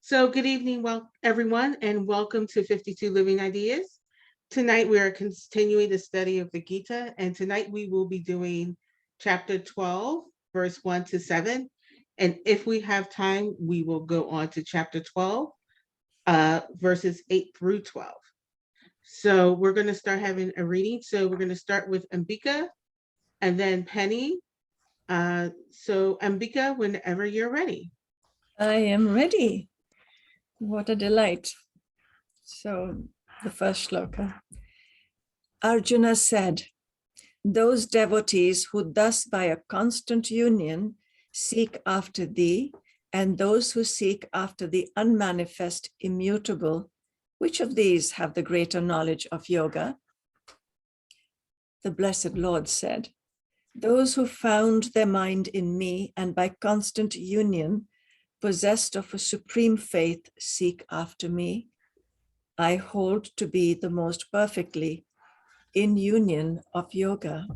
So good evening, everyone, and welcome to 52 Living Ideas. Tonight we are continuing the study of the Gita, and tonight we will be doing chapter 12, verse 1 to 7. And if we have time, we will go on to chapter 12, verses 8 through 12. So we're going to start having a reading. So we're going to start with Ambika and then Penny. So Ambika, whenever you're ready. I am ready. What a delight. So the first shloka. Arjuna said, those devotees who thus by a constant union seek after thee, and those who seek after the unmanifest, immutable, which of these have the greater knowledge of yoga? The blessed Lord said, those who found their mind in me and by constant union possessed of a supreme faith seek after me, I hold to be the most perfectly in union of yoga.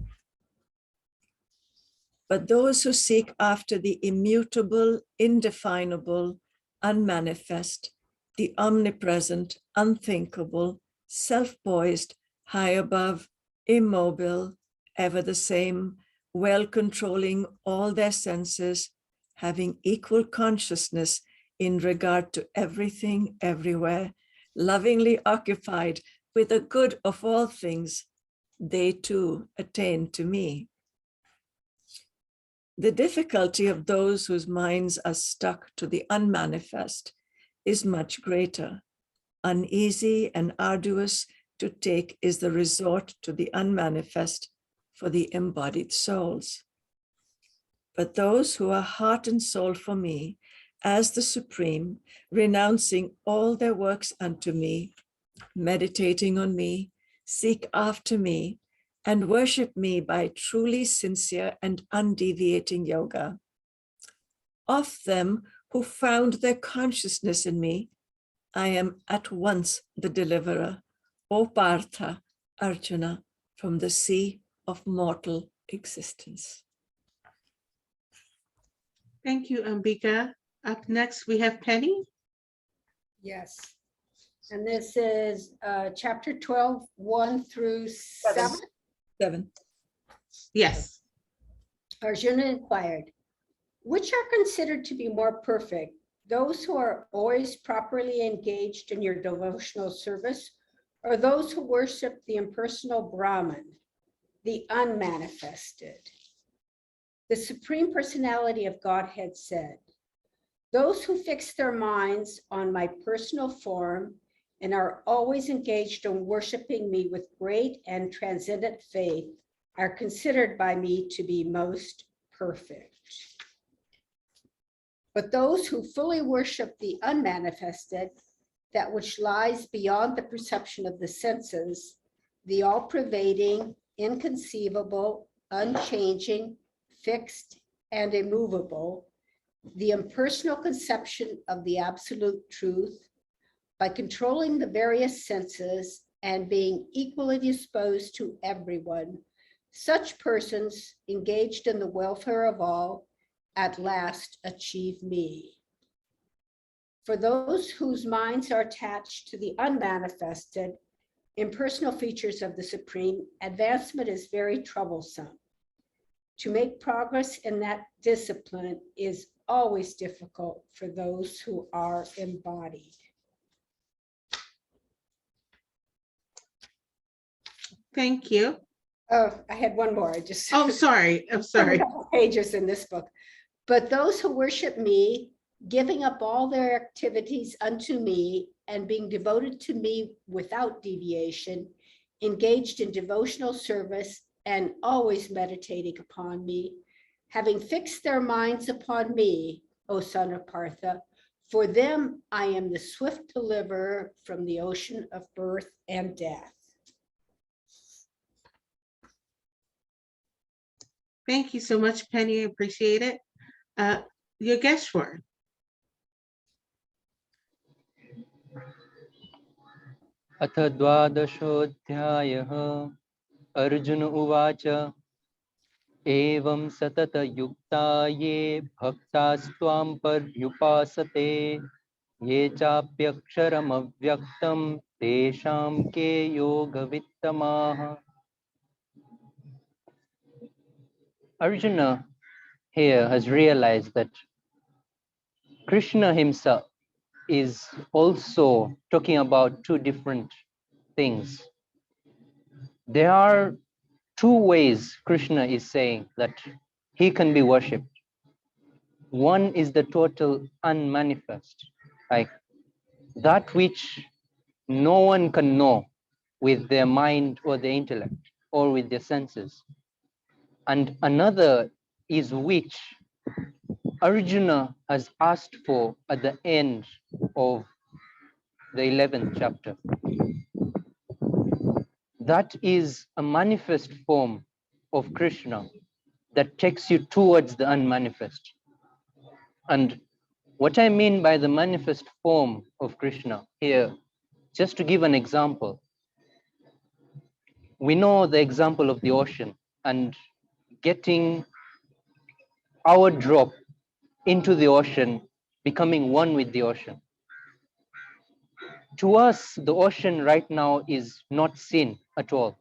But those who seek after the immutable, indefinable, unmanifest, the omnipresent, unthinkable, self-poised, high above, immobile, ever the same, well controlling all their senses, having equal consciousness in regard to everything, everywhere, lovingly occupied with the good of all things, they too attain to me. The difficulty of those whose minds are stuck to the unmanifest is much greater. Uneasy and arduous to take is the resort to the unmanifest for the embodied souls. But those who are heart and soul for me, as the Supreme, renouncing all their works unto me, meditating on me, seek after me, and worship me by truly sincere and undeviating yoga. Of them who found their consciousness in me, I am at once the deliverer, O Partha, Arjuna, from the sea of mortal existence. Thank you, Ambika. Up next, we have Penny. Yes. And this is chapter 12, 1 through 7. 7. Yes. Arjuna inquired, which are considered to be more perfect, those who are always properly engaged in your devotional service, or those who worship the impersonal Brahman, the unmanifested? The Supreme Personality of Godhead said, those who fix their minds on my personal form and are always engaged in worshiping me with great and transcendent faith are considered by me to be most perfect. But those who fully worship the unmanifested, that which lies beyond the perception of the senses, the all-pervading, inconceivable, unchanging, fixed, and immovable, the impersonal conception of the absolute truth, by controlling the various senses and being equally disposed to everyone, such persons engaged in the welfare of all at last achieve me. For those whose minds are attached to the unmanifested, impersonal features of the Supreme, advancement is very troublesome. To make progress in that discipline is always difficult for those who are embodied. Thank you. Oh, I had one more. I just Oh, sorry. I'm sorry. pages in this book. But those who worship me, giving up all their activities unto me and being devoted to me without deviation, engaged in devotional service and always meditating upon me, having fixed their minds upon me, O son of Partha, for them I am the swift deliverer from the ocean of birth and death. Thank you so much, Penny. I appreciate it. Yogeshwar. अथ द्वादशोऽध्यायः अर्जुन उवाच एवं सततयुक्ता ये भक्तास्त्वां पर्युपासते ye chapyaksharam avyaktam tesham ke yoga vittamaha. Arjuna here has realized that Krishna himself is also talking about two different things. There are two ways Krishna is saying that he can be worshipped. One is the total unmanifest, like that which no one can know with their mind or their intellect or with their senses. And another is which Arjuna has asked for at the end of the 11th chapter. That is a manifest form of Krishna that takes you towards the unmanifest. And what I mean by the manifest form of Krishna here, just to give an example, we know the example of the ocean and getting our drop into the ocean, becoming one with the ocean. To us, the ocean right now is not seen at all.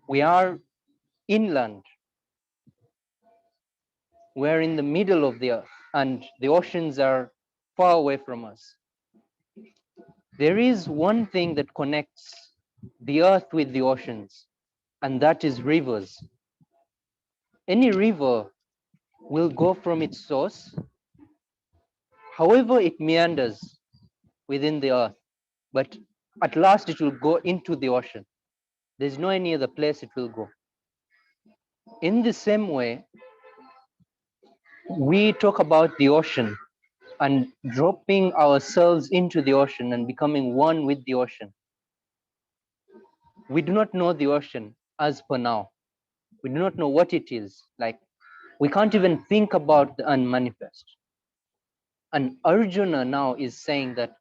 We are inland. We're in the middle of the earth and the oceans are far away from us. There is one thing that connects the earth with the oceans, and that is rivers. Any river will go from its source, however it meanders within the earth, but at last it will go into the ocean. There's no any other place it will go. In the same way, we talk about the ocean and dropping ourselves into the ocean and becoming one with the ocean. We do not know the ocean as per now. We do not know what it is. Like, we can't even think about the unmanifest. And Arjuna now is saying that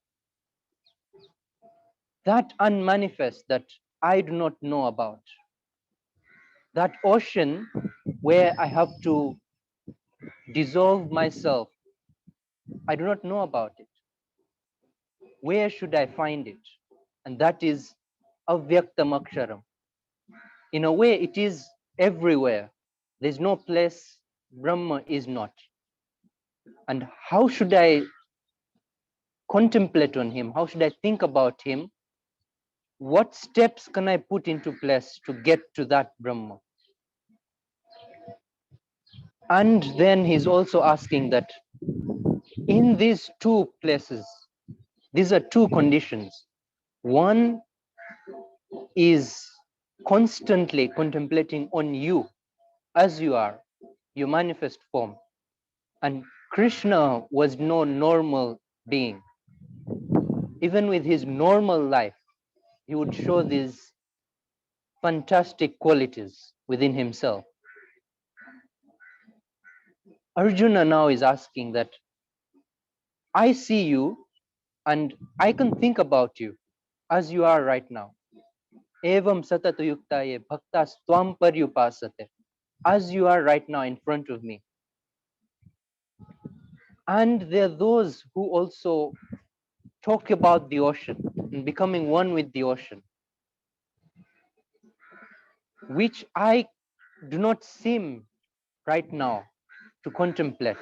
that unmanifest that I do not know about, that ocean where I have to dissolve myself, I do not know about it. Where should I find it? And that is avyaktam aksharam. In a way, it is everywhere. There's no place Brahma is not. And how should I contemplate on him? How should I think about him? What steps can I put into place to get to that Brahma? And then he's also asking that in these two places, these are two conditions. One is constantly contemplating on you as you are, your manifest form. And Krishna was no normal being. Even with his normal life, he would show these fantastic qualities within himself. Arjuna now is asking that I see you and I can think about you as you are right now. Evam satatayuktaye bhaktas tvam paryupasate. As you are right now in front of me. And there are those who also talk about the ocean and becoming one with the ocean, which I do not seem right now to contemplate.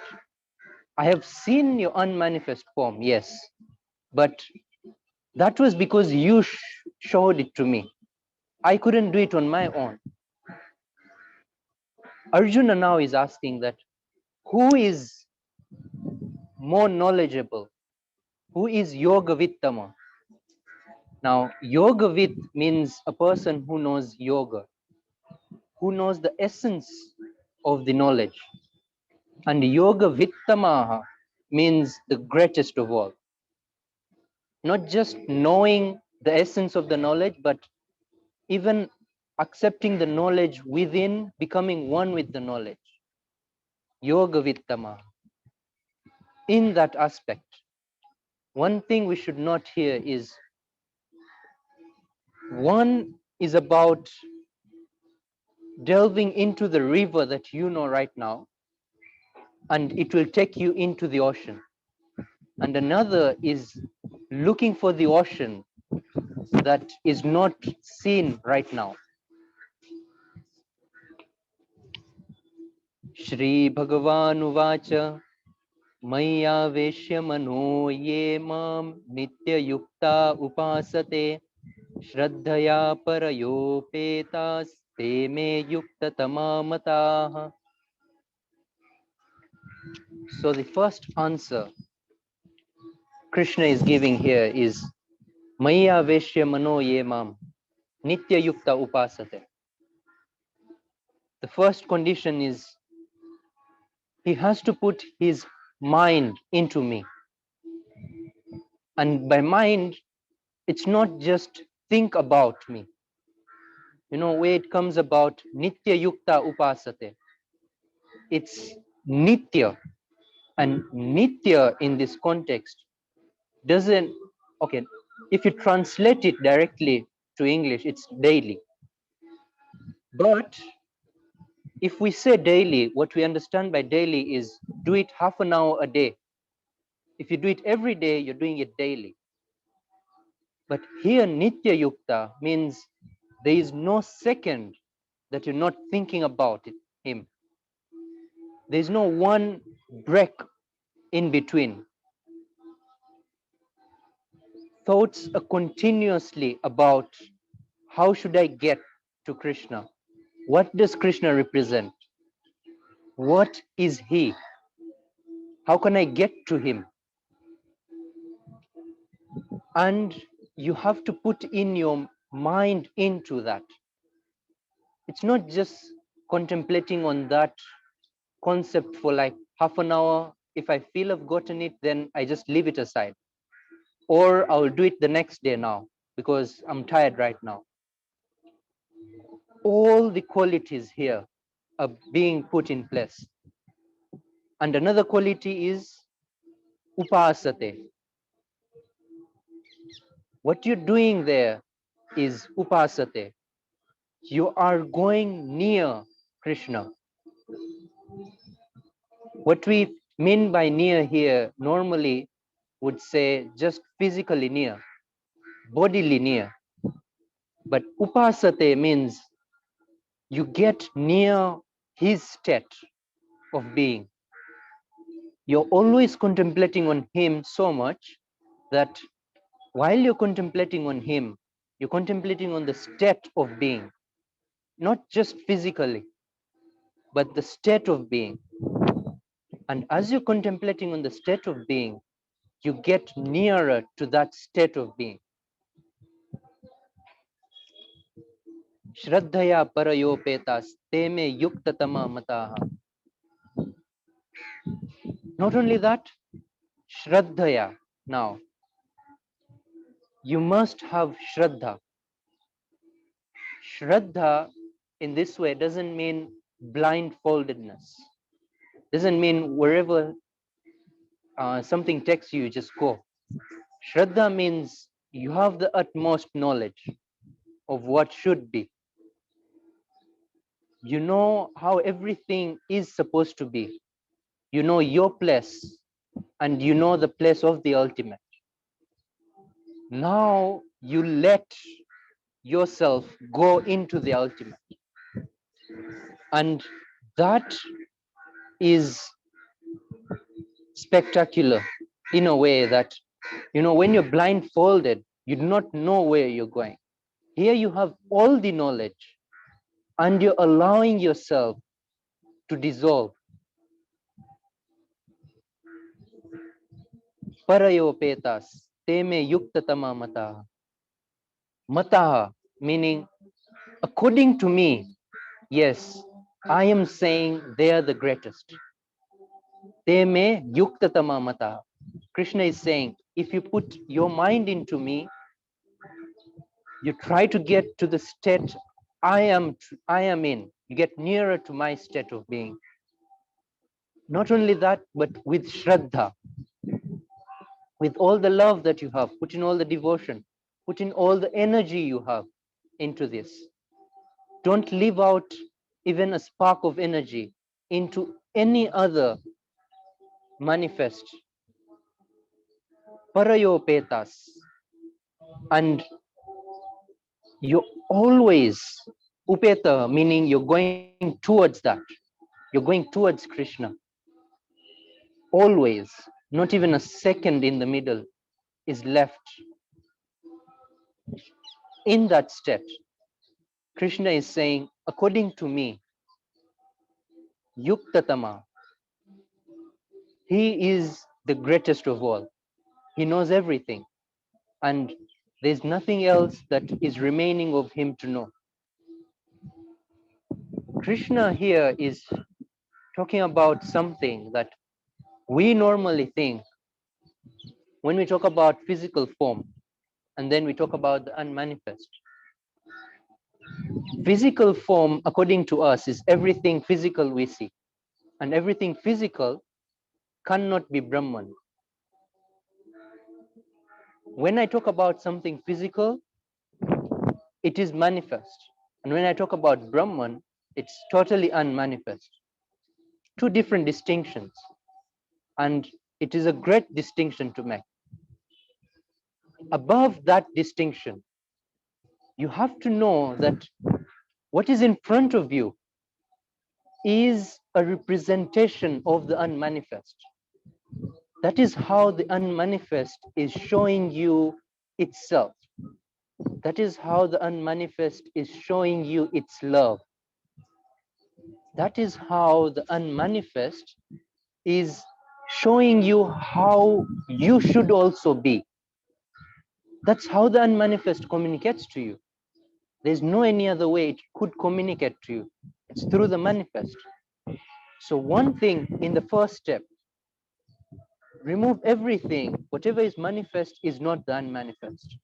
I have seen your unmanifest form, yes, but that was because you showed it to me. I couldn't do it on my own. Arjuna now is asking that who is more knowledgeable? Who is Yoga Vittama? Now, Yoga Vit means a person who knows yoga, who knows the essence of the knowledge. And Yoga Vittamaha means the greatest of all. Not just knowing the essence of the knowledge, but even accepting the knowledge within, becoming one with the knowledge. Yoga Vittama. In that aspect, one thing we should not hear is one is about delving into the river that you know right now, and it will take you into the ocean. and another is looking for the ocean that is not seen right now. Shri Bhagavan Uvacha Maya Veshya Mano Ye Mam Nitya Yukta Upasate Shraddhaya Parayopetas Te Me Yukta Tamamataha. So the first answer Krishna is giving here is Maya Veshya Mano Ye Mam Nitya Yukta Upasate. The first condition is he has to put his mind into me. And by mind, it's not just think about me. You know, where it comes about Nitya Yukta Upasate. It's Nitya. And Nitya in this context doesn't, okay, if you translate it directly to English, it's daily. But if we say daily, what we understand by daily is do it half an hour a day. If you do it every day, you're doing it daily. But here, Nitya Yukta means there is no second that you're not thinking about it, him. There's no one break in between. Thoughts are continuously about how should I get to Krishna? What does Krishna represent? What is he? How can I get to him? And you have to put in your mind into that. It's not just contemplating on that concept for like half an hour. If I feel I've gotten it, then I just leave it aside. Or I'll do it the next day now because I'm tired right now. All the qualities here are being put in place. And another quality is upasate. What you're doing there is upasate. You are going near Krishna. What we mean by near here normally would say just physically near, bodily near. But upasate means you get near his state of being. You're always contemplating on him so much that while you're contemplating on him, you're contemplating on the state of being, not just physically, but the state of being. And as you're contemplating on the state of being, you get nearer to that state of being. Shraddhaya parayopetas teme yuktatama mataha. Not only that, Shraddhaya. Now, you must have Shraddha. Shraddha in this way doesn't mean blindfoldedness. Doesn't mean wherever something takes you, just go. Shraddha means you have the utmost knowledge of what should be. You know how everything is supposed to be. You know your place and you know the place of the ultimate. Now you let yourself go into the ultimate. And that is spectacular in a way that, you know, when you're blindfolded, you do not know where you're going. Here you have all the knowledge and you're allowing yourself to dissolve. Parayopetas, teme yuktatama mataha. Mataha, meaning according to me, yes, I am saying they are the greatest. Teme yuktatama mataha. Krishna is saying, if you put your mind into me, you try to get to the state I am in. You get nearer to my state of being. Not only that, but with Shraddha, with all the love that you have, put in all the devotion, put in all the energy you have into this. Don't leave out even a spark of energy into any other manifest parayopetas, and you always, upeta meaning you're going towards that, you're going towards Krishna, always, not even a second in the middle is left in that state. Krishna is saying, according to me, Yuktatama, he is the greatest of all. He knows everything, and there's nothing else that is remaining of him to know. Krishna here is talking about something that we normally think when we talk about physical form, and then we talk about the unmanifest. Physical form, according to us, is everything physical we see, and everything physical cannot be Brahman. When I talk about something physical, it is manifest. And when I talk about Brahman, it's totally unmanifest. Two different distinctions. And it is a great distinction to make. Above that distinction, you have to know that what is in front of you is a representation of the unmanifest. That is how the unmanifest is showing you itself. That is how the unmanifest is showing you its love. That is how the unmanifest is showing you how you should also be. That's how the unmanifest communicates to you. There's no any other way it could communicate to you. It's through the manifest. So one thing in the first step, remove everything. Whatever is manifest is not the unmanifest.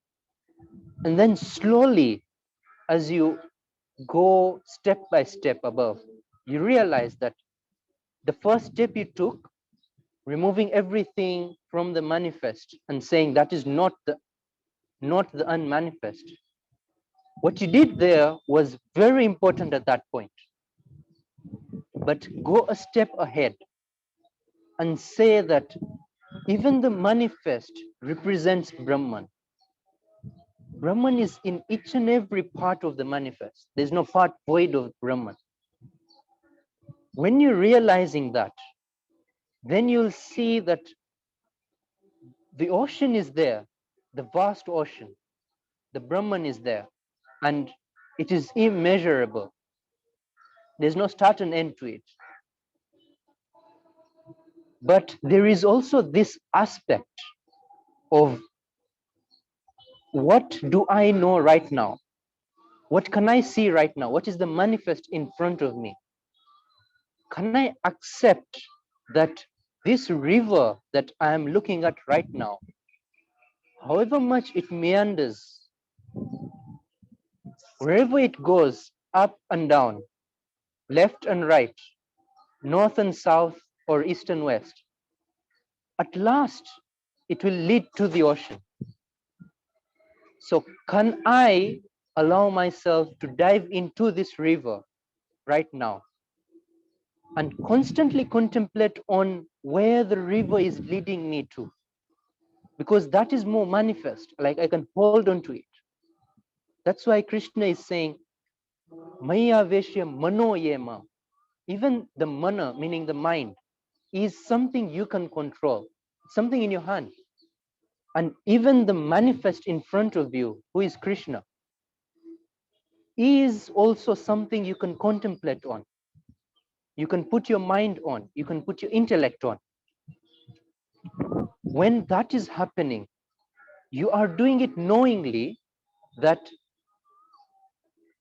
And then slowly, as you go step by step above, you realize that the first step you took, removing everything from the manifest and saying that is not the unmanifest. What you did there was very important at that point. But go a step ahead and say that even the manifest represents Brahman. Brahman is in each and every part of the manifest. There's no part void of Brahman. When you're realizing that, then you'll see that the ocean is there, the vast ocean. The Brahman is there, and it is immeasurable. There's no start and end to it. But there is also this aspect of what do I know right now? What can I see right now? What is the manifest in front of me? Can I accept that this river that I am looking at right now, however much it meanders, wherever it goes, up and down, left and right, north and south, or east and west, at last it will lead to the ocean. So can I allow myself to dive into this river right now and constantly contemplate on where the river is leading me to? Because that is more manifest, like I can hold on to it. That's why Krishna is saying, Maya Veshya Mano Yema. Even the mana, meaning the mind, is something you can control, something in your hand. And even the manifest in front of you, who is Krishna, is also something you can contemplate on. You can put your mind on, you can put your intellect on. When that is happening, you are doing it knowingly that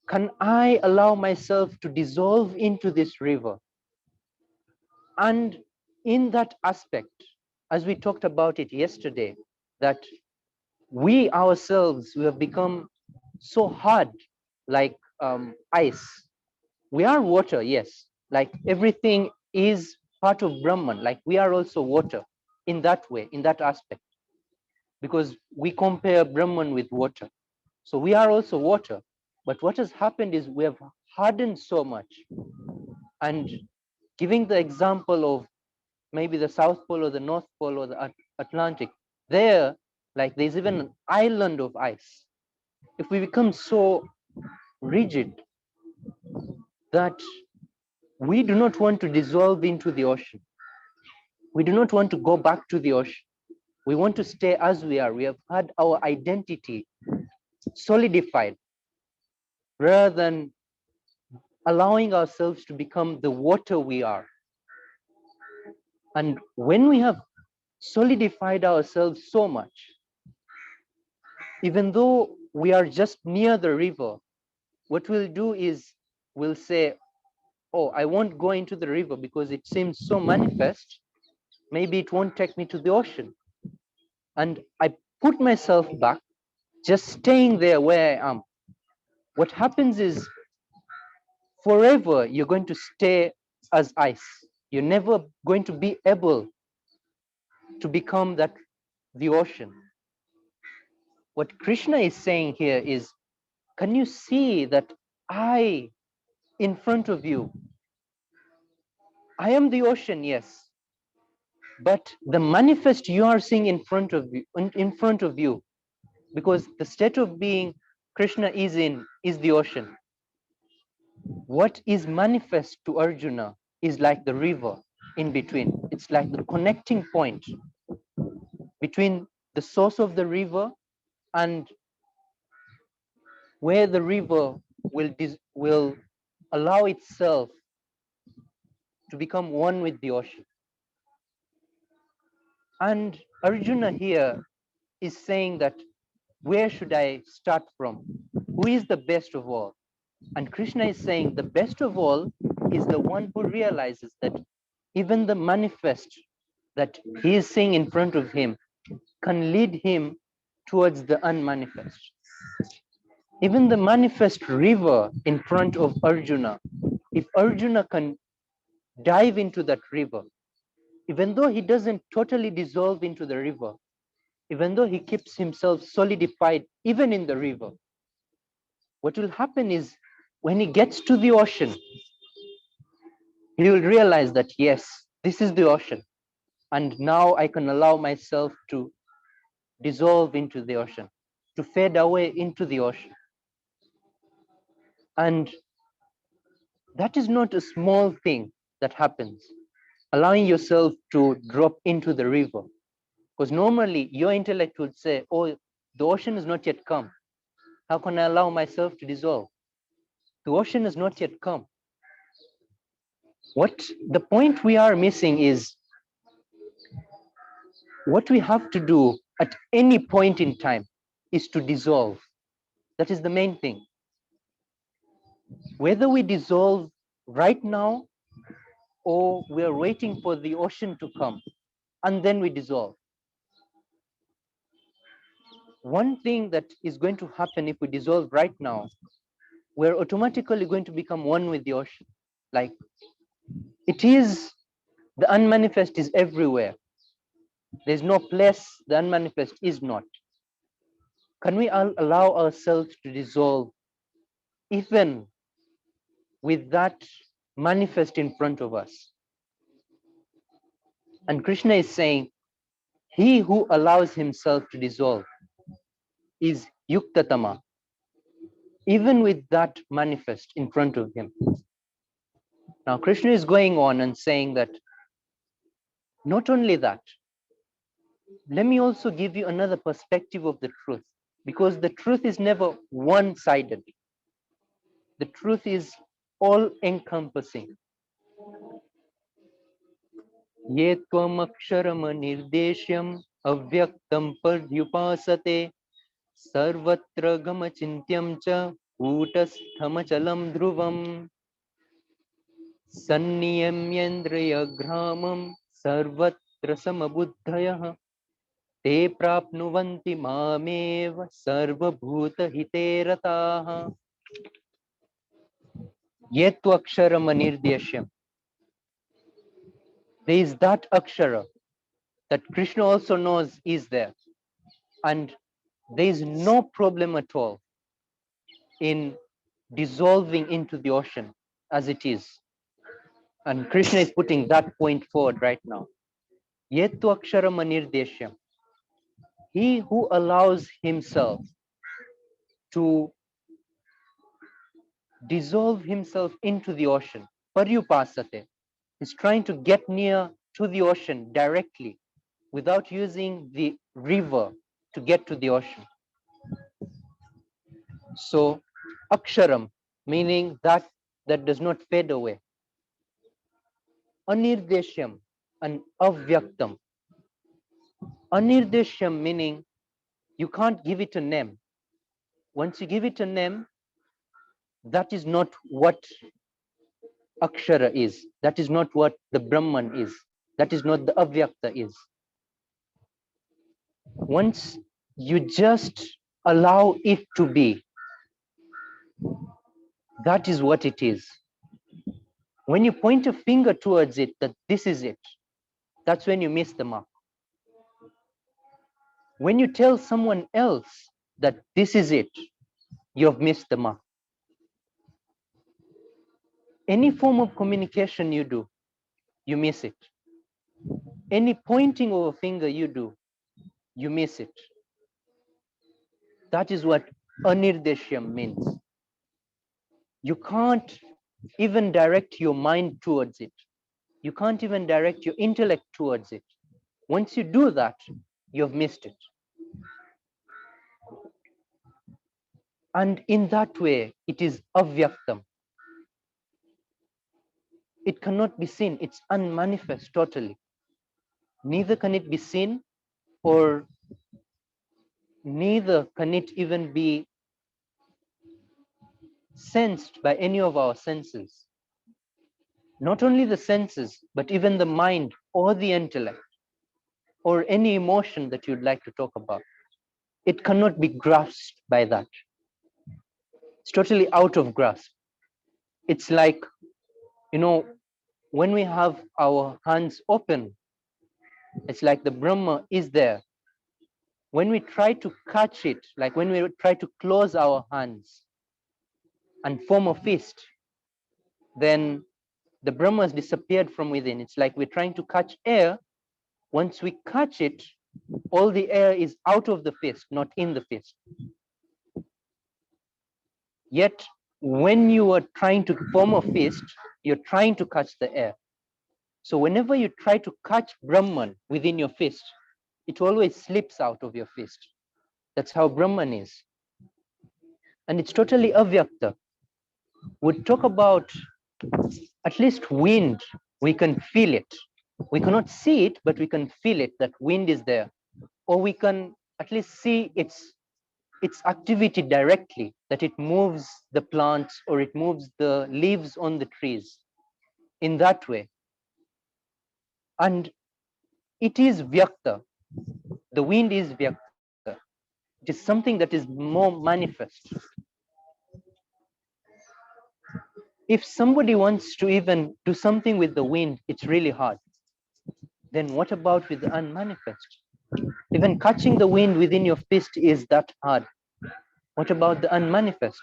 can I allow myself to dissolve into this river? And in that aspect, as we talked about it yesterday, that we ourselves, we have become so hard, like ice. We are water, yes, like everything is part of Brahman, like we are also water in that way, in that aspect, because we compare Brahman with water. So we are also water, but what has happened is we have hardened so much. And giving the example of maybe the South Pole or the North Pole or the Atlantic, there Like there's even an island of ice. If we become so rigid that we do not want to dissolve into the ocean, we do not want to go back to the ocean, we want to stay as we are. We have had our identity solidified rather than allowing ourselves to become the water we are. And when we have solidified ourselves so much, even though we are just near the river, what we'll do is we'll say, oh, I won't go into the river because it seems so manifest. Maybe it won't take me to the ocean. And I put myself back, just staying there where I am. What happens is forever you're going to stay as ice. You're never going to be able to become that the ocean. What Krishna is saying here is, can you see that I, in front of you, I am the ocean, yes, but the manifest you are seeing in front of you, because the state of being Krishna is in is the ocean. What is manifest to Arjuna is like the river in between. It's like the connecting point between the source of the river and where the river will allow itself to become one with the ocean. And Arjuna here is saying that, where should I start from? Who is the best of all? And Krishna is saying the best of all is the one who realizes that even the manifest that he is seeing in front of him can lead him towards the unmanifest. Even the manifest river in front of Arjuna, if Arjuna can dive into that river, even though he doesn't totally dissolve into the river, even though he keeps himself solidified even in the river, what will happen is when he gets to the ocean, he will realize that, yes, this is the ocean. And now I can allow myself to dissolve into the ocean, to fade away into the ocean. And that is not a small thing that happens, allowing yourself to drop into the river. Because normally your intellect would say, oh, the ocean is not yet come. How can I allow myself to dissolve? The ocean has not yet come. What the point we are missing is what we have to do at any point in time is to dissolve. That is the main thing. Whether we dissolve right now or we are waiting for the ocean to come and then we dissolve. One thing that is going to happen if we dissolve right now, we're automatically going to become one with the ocean. Like it is, the unmanifest is everywhere. There's no place the unmanifest is not. Can we allow ourselves to dissolve even with that manifest in front of us? And Krishna is saying, he who allows himself to dissolve is yuktatama, even with that manifest in front of him. Now, Krishna is going on and saying that, not only that, let me also give you another perspective of the truth, because the truth is never one-sided. The truth is all-encompassing. Ye tvam aksharam nirdeshyam avyaktam padyupasate sarvatra gamachintyam cha utastamachalam dhruvam sanniyamyendrayagramam sarvatra samabuddhayah te prapnuvanti mameva sarvabhuta hite rataha. Yet aksharam anirdeshyam. There is that akshara that Krishna also knows is there. And there is no problem at all in dissolving into the ocean as it is. And Krishna is putting that point forward right now. Yetu aksharam anirdeshyam. He who allows himself to dissolve himself into the ocean, paryupasate, is trying to get near to the ocean directly without using the river to get to the ocean. So aksharam, meaning that does not fade away. Anirdeshyam, and avyaktam. Anirdeshyam meaning you can't give it a name. Once you give it a name, that is not what akshara is. That is not what the Brahman is. That is not the avyakta is. Once you just allow it to be, that is what it is. When you point a finger towards it, that this is it, that's when you miss the mark. When you tell someone else that this is it, you've missed the mark. Any form of communication you do, you miss it. Any pointing of a finger you do, you miss it. That is what anirdeshyam means. You can't even direct your mind towards it. You can't even direct your intellect towards it. Once you do that, you've missed it. And in that way, it is avyaktam. It cannot be seen. It's unmanifest totally. Neither can it be seen, or neither can it even be sensed by any of our senses. Not only the senses, but even the mind or the intellect or any emotion that you'd like to talk about. It cannot be grasped by that. It's totally out of grasp. It's like, when we have our hands open, it's like the Brahma is there. When we try to catch it, like when we try to close our hands and form a fist, then the Brahma has disappeared from within. It's like we're trying to catch air. Once we catch it, all the air is out of the fist, not in the fist. Yet, when you are trying to form a fist, you're trying to catch the air. So whenever you try to catch Brahman within your fist, it always slips out of your fist. That's how Brahman is. And it's totally avyakta. We talk about at least wind, we can feel it. We cannot see it, but we can feel it, that wind is there. Or we can at least see its activity directly, that it moves the plants or it moves the leaves on the trees in that way. And it is vyakta. The wind is vyakta. It is something that is more manifest. If somebody wants to even do something with the wind, it's really hard. Then what about with the unmanifest? Even catching the wind within your fist is that hard. What about the unmanifest?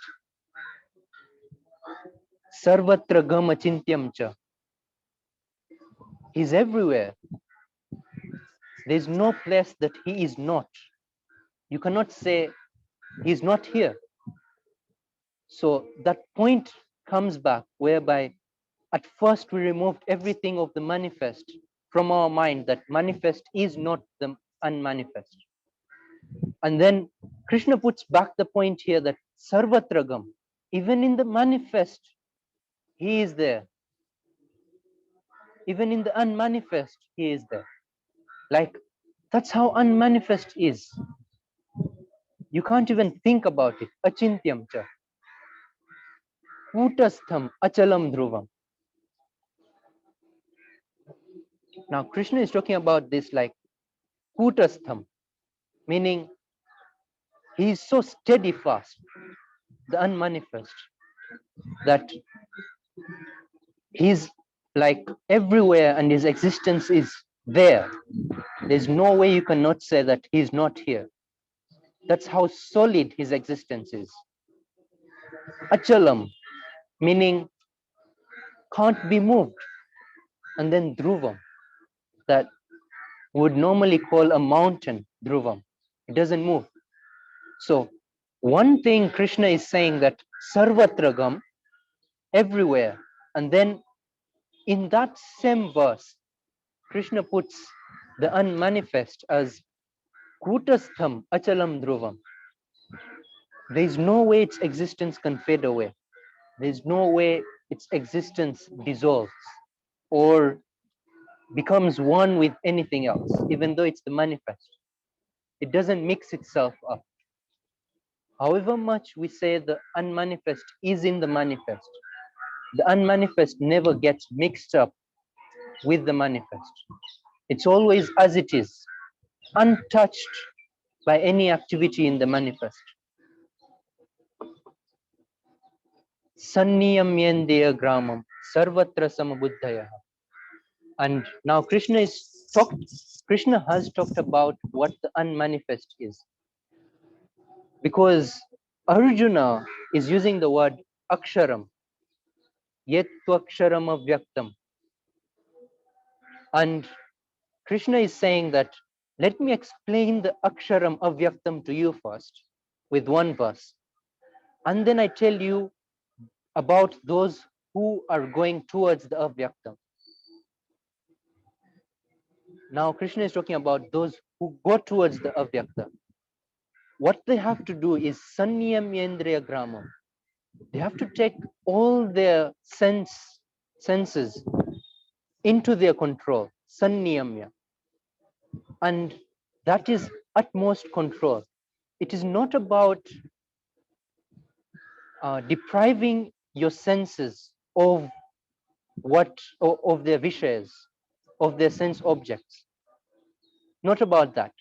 Sarvatra gama chintyam cha. He's everywhere. There's no place that he is not. You cannot say he's not here. So that point comes back whereby at first we removed everything of the manifest from our mind, that manifest is not the unmanifest. And then Krishna puts back the point here that sarvatragam, even in the manifest, he is there. Even in the unmanifest, he is there. Like, that's how unmanifest is. You can't even think about it. Achintyam cha. Kutastham achalam dhruvam. Now, Krishna is talking about this like kutastham, meaning he is so steadfast, the unmanifest, that he's like everywhere and his existence is there. There's no way you cannot say that he's not here. That's how solid his existence is. Achalam, meaning can't be moved. And then dhruvam, that would normally call a mountain dhruvam. It doesn't move. So one thing Krishna is saying that sarvatragam, everywhere. And then in that same verse, Krishna puts the unmanifest as kutastham achalam dhruvam. There is no way its existence can fade away. There is no way its existence dissolves or becomes one with anything else, even though it's the manifest. It doesn't mix itself up. However much we say the unmanifest is in the manifest, the unmanifest never gets mixed up with the manifest. It's always as it is, untouched by any activity in the manifest. Sanniyamyendeya gramam sarvatra samabuddhaya. And now Krishna has talked about what the unmanifest is. Because Arjuna is using the word aksharam, yet aksharam avyaktam. And Krishna is saying that, let me explain the aksharam avyaktam to you first with one verse. And then I tell you about those who are going towards the avyaktam. Now Krishna is talking about those who go towards the avyakta. What they have to do is sanniyamyendriya gramam. They have to take all their senses into their control, sanniyamya. And that is utmost control. It is not about depriving your senses of of their vishayas, of their sense objects. Not about that,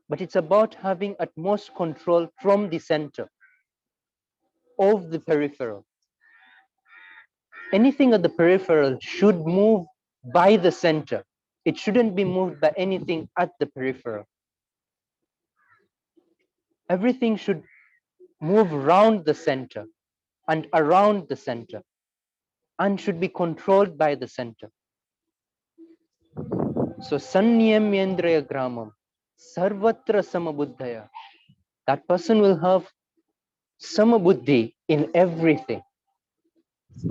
but it's about having utmost control from the center of the peripheral. Anything at the peripheral should move by the center. It shouldn't be moved by anything at the peripheral. Everything should move around the center and around the center and should be controlled by the center. So sanniyamyendraya gramam sarvatra samabuddhaya. That person will have samabuddhi in everything,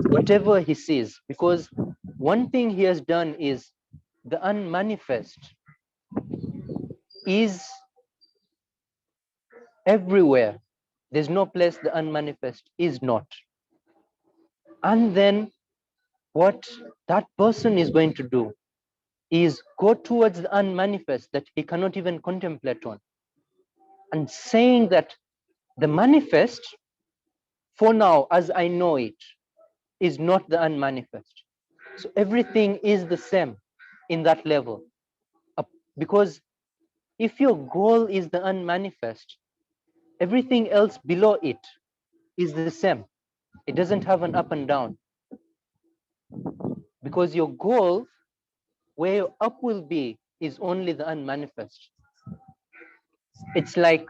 whatever he sees, because one thing he has done is the unmanifest is everywhere. There's no place the unmanifest is not. And then what that person is going to do is go towards the unmanifest that he cannot even contemplate on, and saying that the manifest, for now, as I know it, is not the unmanifest. So everything is the same in that level. Because if your goal is the unmanifest, everything else below it is the same. It doesn't have an up and down. Because your goal, where your up will be, is only the unmanifest. It's like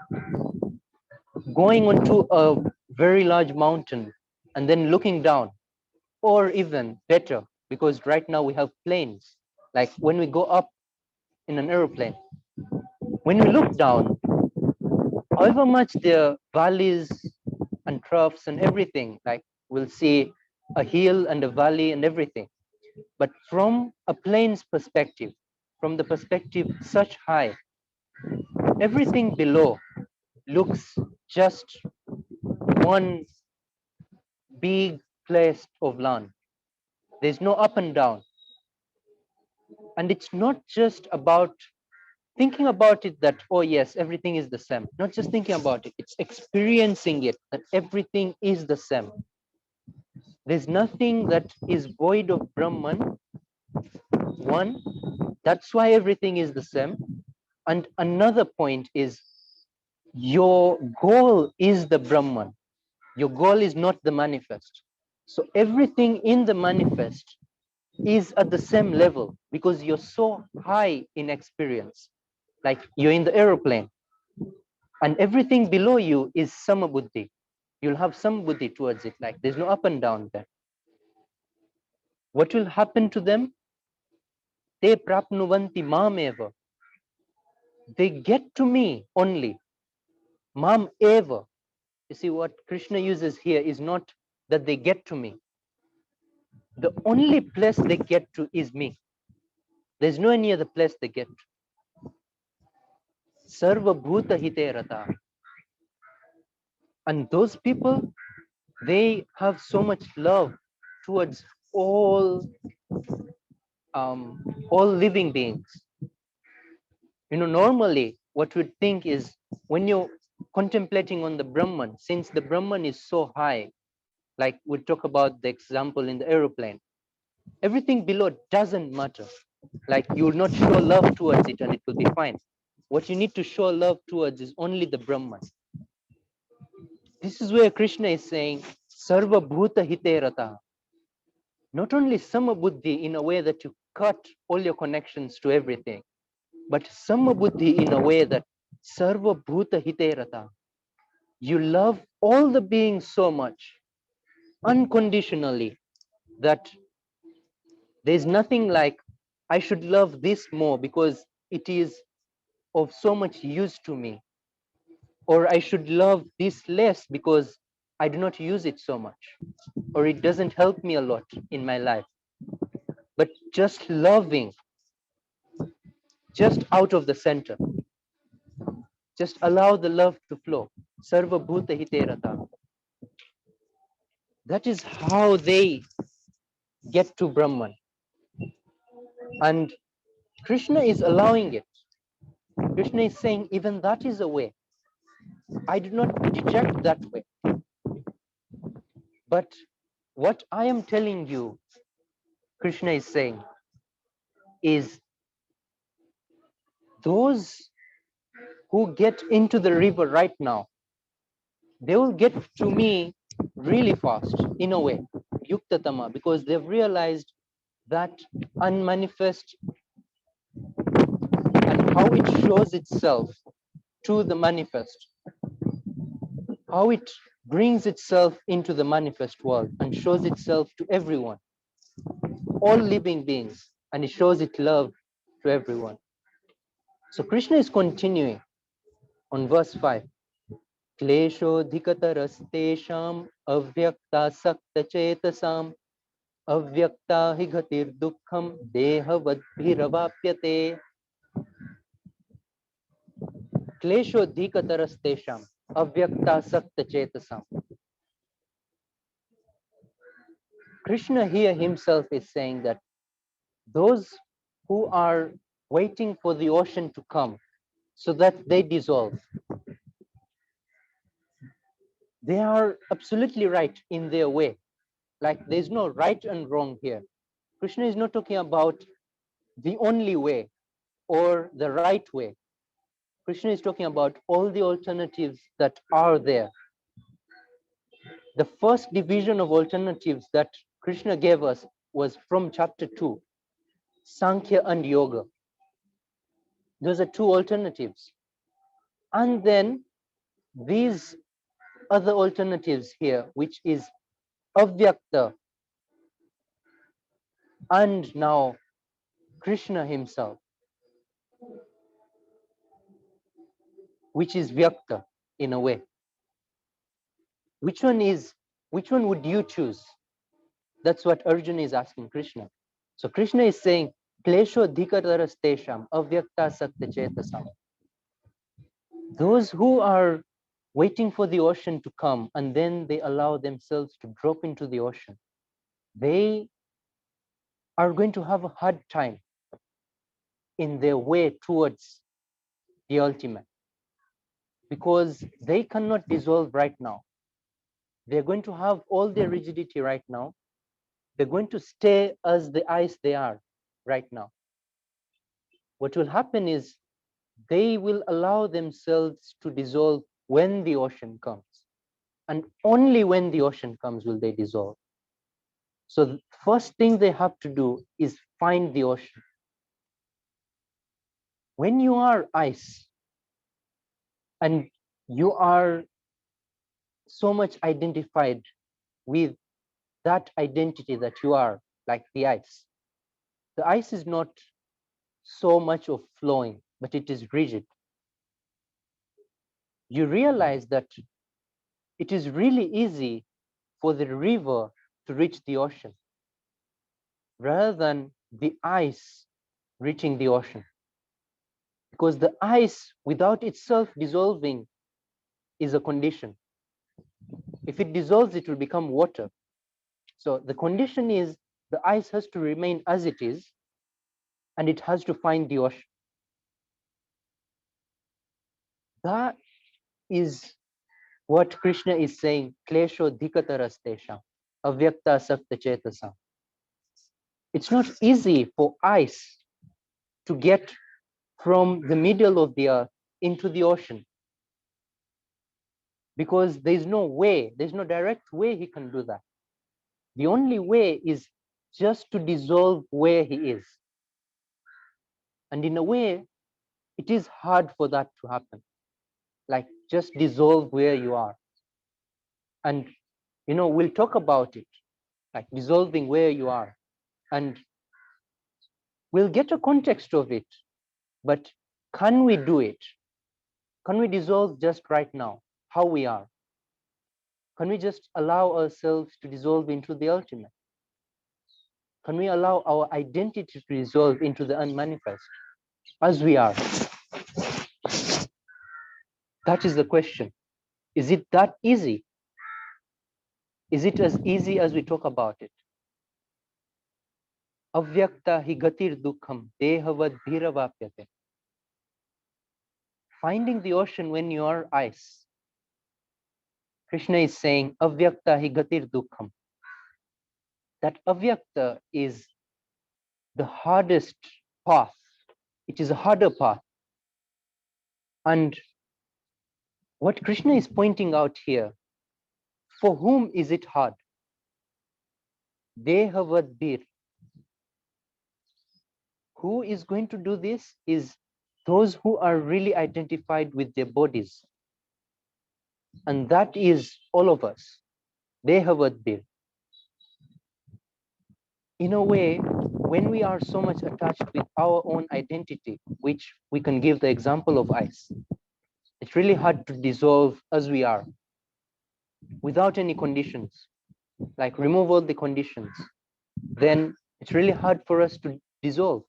going onto a very large mountain and then looking down, or even better, because right now we have planes. Like when we go up in an aeroplane, when we look down, however much there are valleys and troughs and everything, like we'll see a hill and a valley and everything. But from a plane's perspective, from the perspective such high, everything below looks just one big place of land. There's no up and down. And it's not just about thinking about it that, oh yes, everything is the same. Not just thinking about it, it's experiencing it, that everything is the same. There's nothing that is void of Brahman. One, that's why everything is the same. And another point is your goal is the Brahman. Your goal is not the manifest. So everything in the manifest is at the same level because you're so high in experience. Like you're in the aeroplane and everything below you is samabuddhi. You'll have some buddhi towards it, like there's no up and down there. What will happen to them? Te prapnuvanti mameva. They get to me only. Mam eva. You see, what Krishna uses here is not that they get to me. The only place they get to is me. There's no any other place they get to. Sarva bhuta hite rata. And those people, they have so much love towards all living beings. You know, normally what we'd think is when you're contemplating on the Brahman, since the Brahman is so high, like we talk about the example in the aeroplane, everything below doesn't matter. Like you will not show love towards it and it will be fine. What you need to show love towards is only the Brahman. This is where Krishna is saying, Sarva Bhuta Hite Rata. Not only Sama Buddhi in a way that you cut all your connections to everything, but Sama Buddhi in a way that Sarva Bhuta Hite Rata. You love all the beings so much, unconditionally, that there's nothing like, I should love this more because it is of so much use to me, or I should love this less because I do not use it so much, or it doesn't help me a lot in my life. But just loving, just out of the center, just allow the love to flow. Sarva Bhuta Hite Rata. That is how they get to Brahman. And Krishna is allowing it. Krishna is saying, even that is a way. I do not reject that way. But what I am telling you, Krishna is saying, is those who get into the river right now, they will get to me really fast, in a way, yuktatama, because they've realized that unmanifest and how it shows itself to the manifest, how it brings itself into the manifest world and shows itself to everyone, all living beings, and it shows its love to everyone. So Krishna is continuing on verse 5. Kleshodhikatarastesham avyakta sakta chetasam avyakta hi ghatir dukkham dehavadbhiravapyate. Kleshodhikatarastesham avyakta sakta chetasam. Krishna here himself is saying that those who are waiting for the ocean to come so that they dissolve, they are absolutely right in their way. Like there's no right and wrong here. Krishna is not talking about the only way or the right way. Krishna is talking about all the alternatives that are there. The first division of alternatives that Krishna gave us was from chapter 2, Sankhya and Yoga. Those are two alternatives. And then these other alternatives here, which is Avyakta, and now Krishna himself, which is Vyakta in a way. Which one would you choose? That's what Arjuna is asking Krishna. So Krishna is saying, Klesho dhikatarastesham avyakta sakta chetasam. Those who are waiting for the ocean to come and then they allow themselves to drop into the ocean, they are going to have a hard time in their way towards the ultimate, because they cannot dissolve right now. They're going to have all their rigidity right now. They're going to stay as the ice they are right now. What will happen is they will allow themselves to dissolve when the ocean comes. And only when the ocean comes will they dissolve. So the first thing they have to do is find the ocean. When you are ice and you are so much identified with that identity that you are, like the ice is not so much of flowing, but it is rigid. you realize that it is really easy for the river to reach the ocean rather than the ice reaching the ocean. Because the ice, without itself dissolving, is a condition. If it dissolves, it will become water. So the condition is the ice has to remain as it is, and it has to find the ocean. That is what Krishna is saying, klesho dhikatarastesha, avyakta sakta chetasa. It's not easy for ice to get from the middle of the earth into the ocean, because there's no direct way he can do that. The only way is just to dissolve where he is. And in a way, it is hard for that to happen. Like, just dissolve where you are. And, we'll talk about it, like dissolving where you are. And we'll get a context of it. But can we do it? Can we dissolve just right now, how we are? Can we just allow ourselves to dissolve into the ultimate? Can we allow our identity to dissolve into the unmanifest as we are? That is the question. Is it that easy? Is it as easy as we talk about it? Avyakta hi gatir dukkham dehavad bhiravapyate. Finding the ocean when you are ice. Krishna is saying, Avyakta hi gatir dukkham. That avyakta is the hardest path. It is a harder path. And what Krishna is pointing out here, for whom is it hard? Dehavad bir. Who is going to do this is those who are really identified with their bodies. And that is all of us. Dehavad bir. In a way, when we are so much attached with our own identity, which we can give the example of ice, it's really hard to dissolve as we are without any conditions. Like, remove all the conditions, then it's really hard for us to dissolve.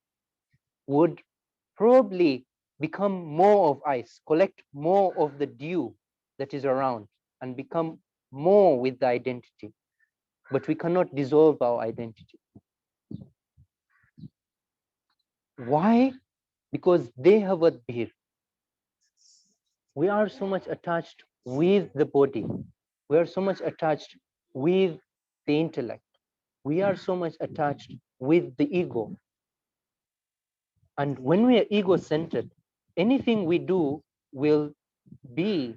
Would probably become more of ice, collect more of the dew that is around, and become more with the identity. But we cannot dissolve our identity. Why? Because they have a bhir. We are so much attached with the body. We are so much attached with the intellect. We are so much attached with the ego. And when we are ego-centered, anything we do will be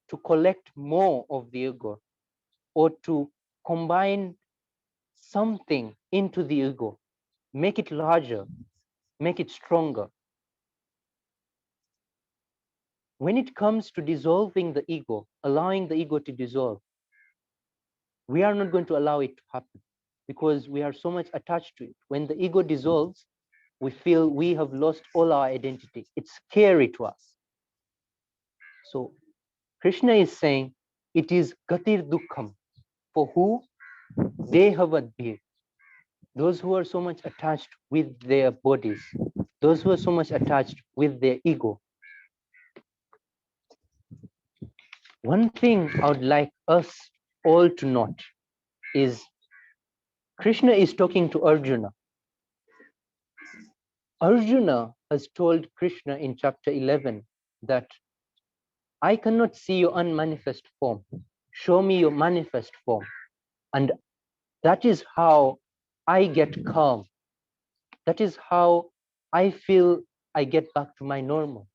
to collect more of the ego, or to combine something into the ego, make it larger, make it stronger. When it comes to dissolving the ego, allowing the ego to dissolve, we are not going to allow it to happen because we are so much attached to it. When the ego dissolves, we feel we have lost all our identity. It's scary to us. So Krishna is saying it is gatir dukkham. For who? Dehavad bhir. Those who are so much attached with their bodies, those who are so much attached with their ego. One thing I would like us all to note is Krishna is talking to Arjuna. Arjuna has told Krishna in chapter 11 that I cannot see your unmanifest form. Show me your manifest form. And that is how I get calm. That is how I feel I get back to my normal.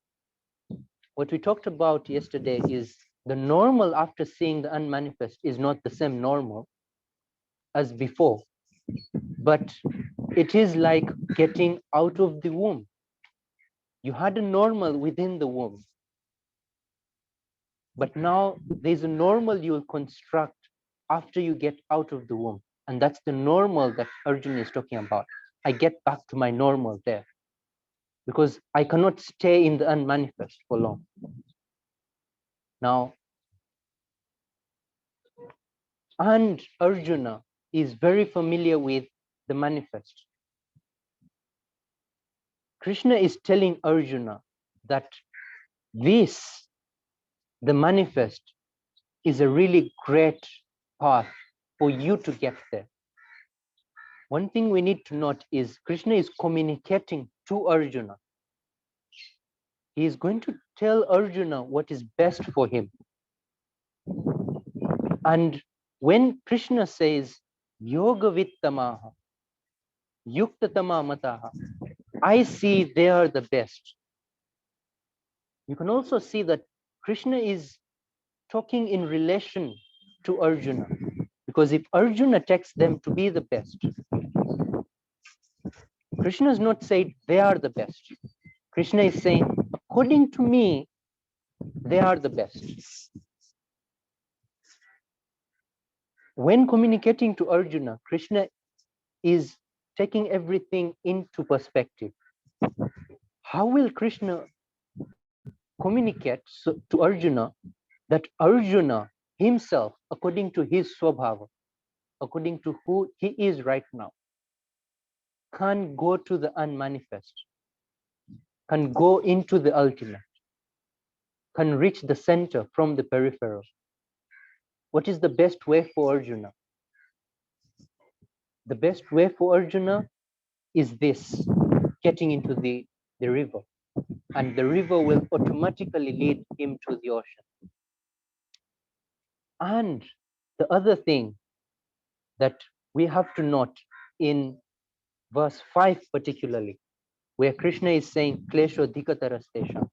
What we talked about yesterday is the normal after seeing the unmanifest is not the same normal as before, but it is like getting out of the womb. You had a normal within the womb, but now there's a normal you will construct after you get out of the womb. And that's the normal that Arjuna is talking about. I get back to my normal there because I cannot stay in the unmanifest for long. Now, and Arjuna is very familiar with the manifest. Krishna is telling Arjuna that this, the manifest, is a really great path for you to get there. One thing we need to note is Krishna is communicating to Arjuna. He is going to tell Arjuna what is best for him. And when Krishna says, Yoga Vittamaha, Yuktatama Mataha, I see they are the best. You can also see that Krishna is talking in relation to Arjuna. Because if Arjuna takes them to be the best, Krishna is not saying they are the best. Krishna is saying, according to me, they are the best. When communicating to Arjuna, Krishna is taking everything into perspective. How will Krishna communicate to Arjuna that Arjuna himself, according to his swabhava, according to who he is right now, can go to the unmanifest, can go into the ultimate, can reach the center from the peripheral? What is the best way for Arjuna? The best way for Arjuna is this, getting into the river. And the river will automatically lead him to the ocean. And the other thing that we have to note in verse 5 particularly, where Krishna is saying, Klesho dikatarastesha.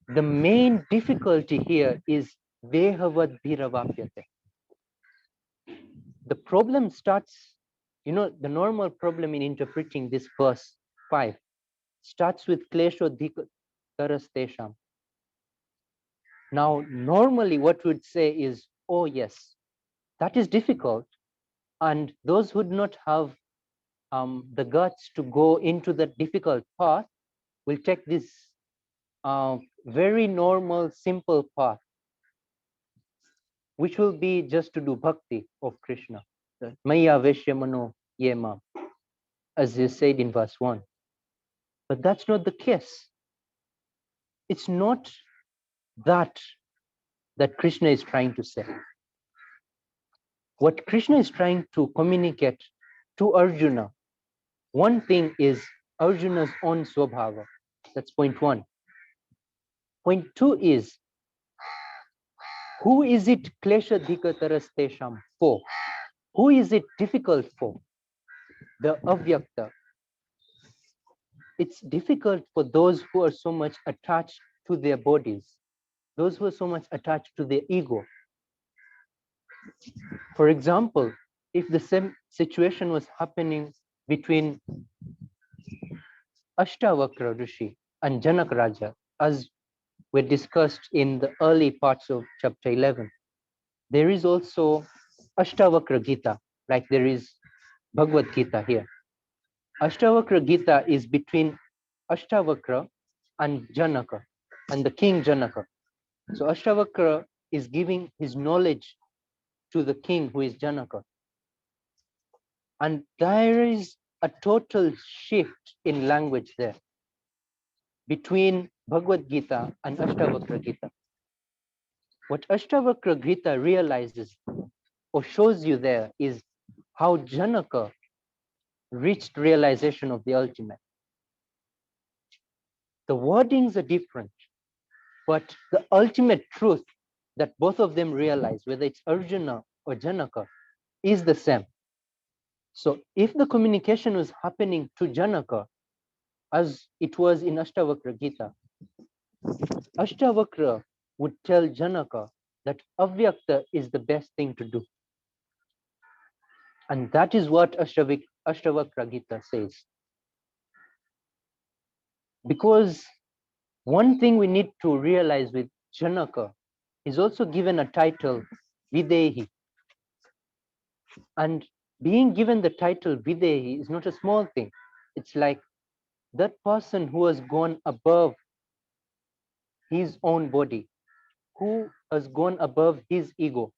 The main difficulty here is Vehavad Bhiravapyate. The problem starts, the normal problem in interpreting this verse 5 starts with Klesho dikatarastesha. Now, normally what we'd say is, oh yes, that is difficult. And those who do not have the guts to go into that difficult path will take this very normal, simple path, which will be just to do bhakti of Krishna. Maya Veshyamano Yema, as is said in verse 1. But that's not the case. It's not that Krishna is trying to say. What Krishna is trying to communicate to Arjuna, one thing is Arjuna's own swabhava. That's point 1. Point 2 is, who is it klesha dikatarastesham for? Who is it difficult for? The avyakta. It's difficult for those who are so much attached to their bodies, those who are so much attached to their ego. For example, if the same situation was happening between Ashtavakra Rishi and Janak Raja, as were discussed in the early parts of chapter 11, there is also Ashtavakra Gita, like there is Bhagavad Gita here. Ashtavakra Gita is between Ashtavakra and Janaka, and the king Janaka. So Ashtavakra is giving his knowledge to the king who is Janaka. And there is a total shift in language there between Bhagavad Gita and Ashtavakra Gita. What Ashtavakra Gita realizes or shows you there is how Janaka reached realization of the ultimate. The wordings are different, but the ultimate truth that both of them realize, whether it's Arjuna or Janaka, is the same. So if the communication was happening to Janaka, as it was in Ashtavakra Gita, Ashtavakra would tell Janaka that avyakta is the best thing to do. And that is what Ashtavakra Gita says. Because one thing we need to realize with Janaka is also given a title, Videhi. And being given the title Videhi is not a small thing. It's like that person who has gone above his own body, who has gone above his ego.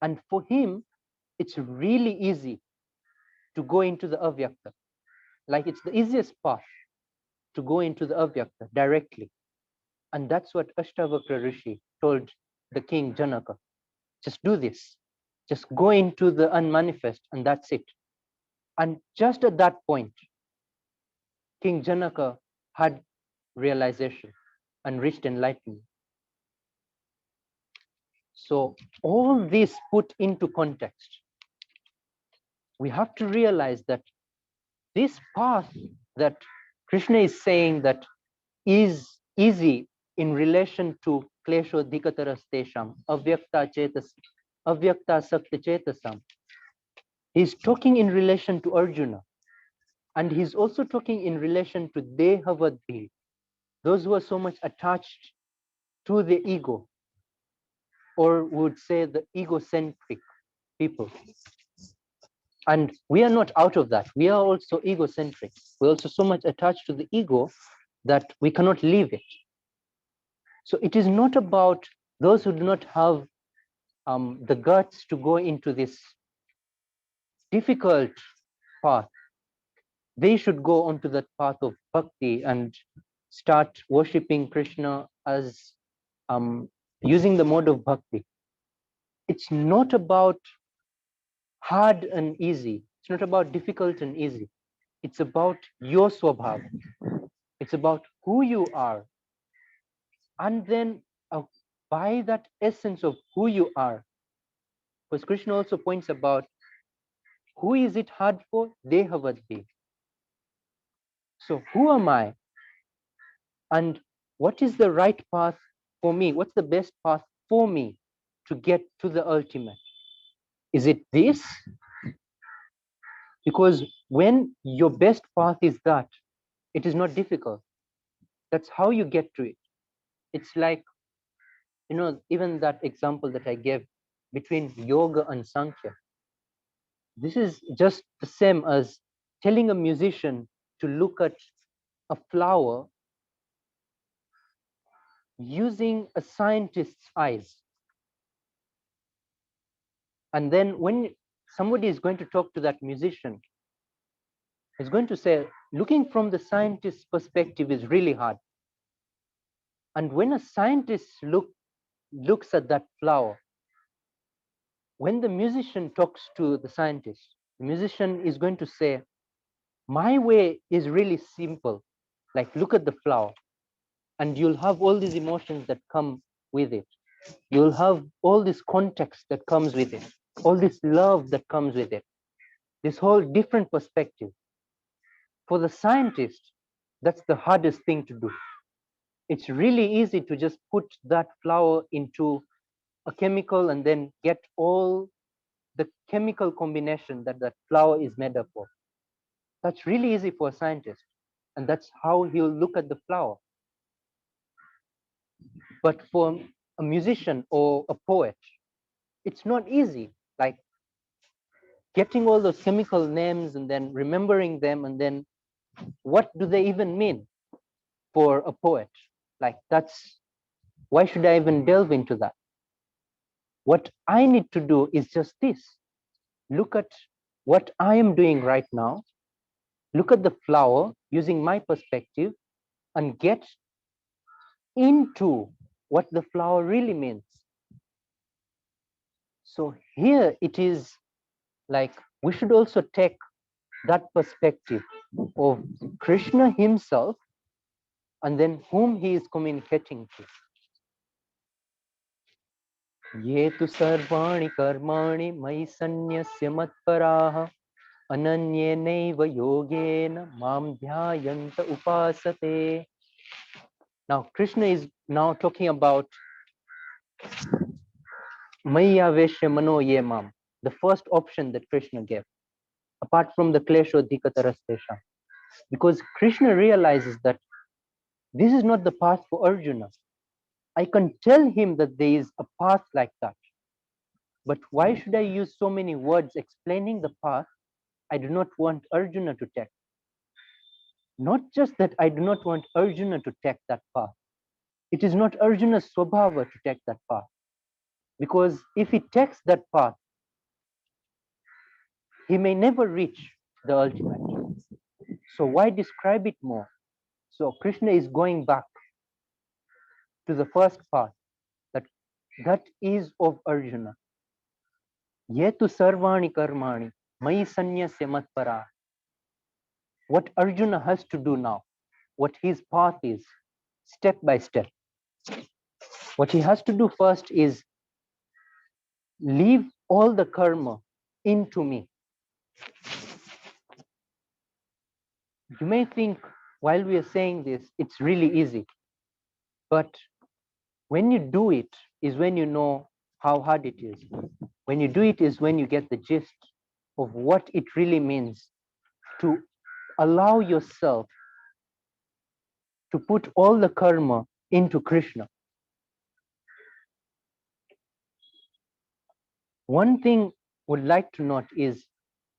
And for him, it's really easy to go into the avyakta. Like it's the easiest path to go into the avyakta directly. And that's what Ashtavakra Rishi told the king Janaka. Just do this. Just go into the unmanifest, and that's it. And just at that point, King Janaka had realization and reached enlightenment. So all this put into context, we have to realize that this path that Krishna is saying that is easy in relation to klesho dikataras tesham, avyakta sakta chetasam. He's talking in relation to Arjuna, and he's also talking in relation to dehavadhi, those who are so much attached to the ego, or would say the egocentric people. And we are not out of that. We are also egocentric. We're also so much attached to the ego that we cannot leave it. So it is not about those who do not have the guts to go into this difficult path. They should go onto that path of bhakti and start worshipping Krishna as using the mode of bhakti. It's not about hard and easy. It's not about difficult and easy. It's about your swabhav. It's about who you are. And then by that essence of who you are, because Krishna also points about who is it hard for? Dehavadhi. So who am I? And what is the right path for me? What's the best path for me to get to the ultimate? Is it this? Because when your best path is that, it is not difficult. That's how you get to it. It's like, even that example that I gave between yoga and Sankhya. This is just the same as telling a musician to look at a flower using a scientist's eyes. And then when somebody is going to talk to that musician, is going to say, looking from the scientist's perspective is really hard. And when a scientist looks at that flower, when the musician talks to the scientist, the musician is going to say, my way is really simple. Like, look at the flower, and you'll have all these emotions that come with it. You'll have all this context that comes with it, all this love that comes with it, this whole different perspective. For the scientist, that's the hardest thing to do. It's really easy to just put that flower into a chemical and then get all the chemical combination that that flower is made up of. That's really easy for a scientist. And that's how he'll look at the flower. But for a musician or a poet, it's not easy. Like getting all those chemical names and then remembering them, and then what do they even mean for a poet? Like why should I even delve into that? What I need to do is just this. Look at what I am doing right now. Look at the flower using my perspective and get into what the flower really means. So here it is like we should also take that perspective of Krishna himself and then whom he is communicating to. Ye tu sarvani karmani mai sanyasya matparaha ananyenaiva yogena mam dhyayanta upasate. Now Krishna is now talking about Maya Veshya Mano Ye Mam, the first option that Krishna gave, apart from the Klesho Dikatarastesha. Because Krishna realizes that this is not the path for Arjuna. I can tell him that there is a path like that. But why should I use so many words explaining the path I do not want Arjuna to take? Not just that I do not want Arjuna to take that path, It is not Arjuna's swabhava to take that path. Because if he takes that path, he may never reach the ultimate. So why describe it more? So Krishna is going back to the first path, that is of Arjuna. Yetu sarvani karmani, mai sanyasya matpara. What Arjuna has to do now, what his path is, step by step. What he has to do first is leave all the karma into me. You may think while we are saying this, it's really easy. But when you do it is when you know how hard it is. When you do it is when you get the gist of what it really means to allow yourself to put all the karma into Krishna. One thing would like to note is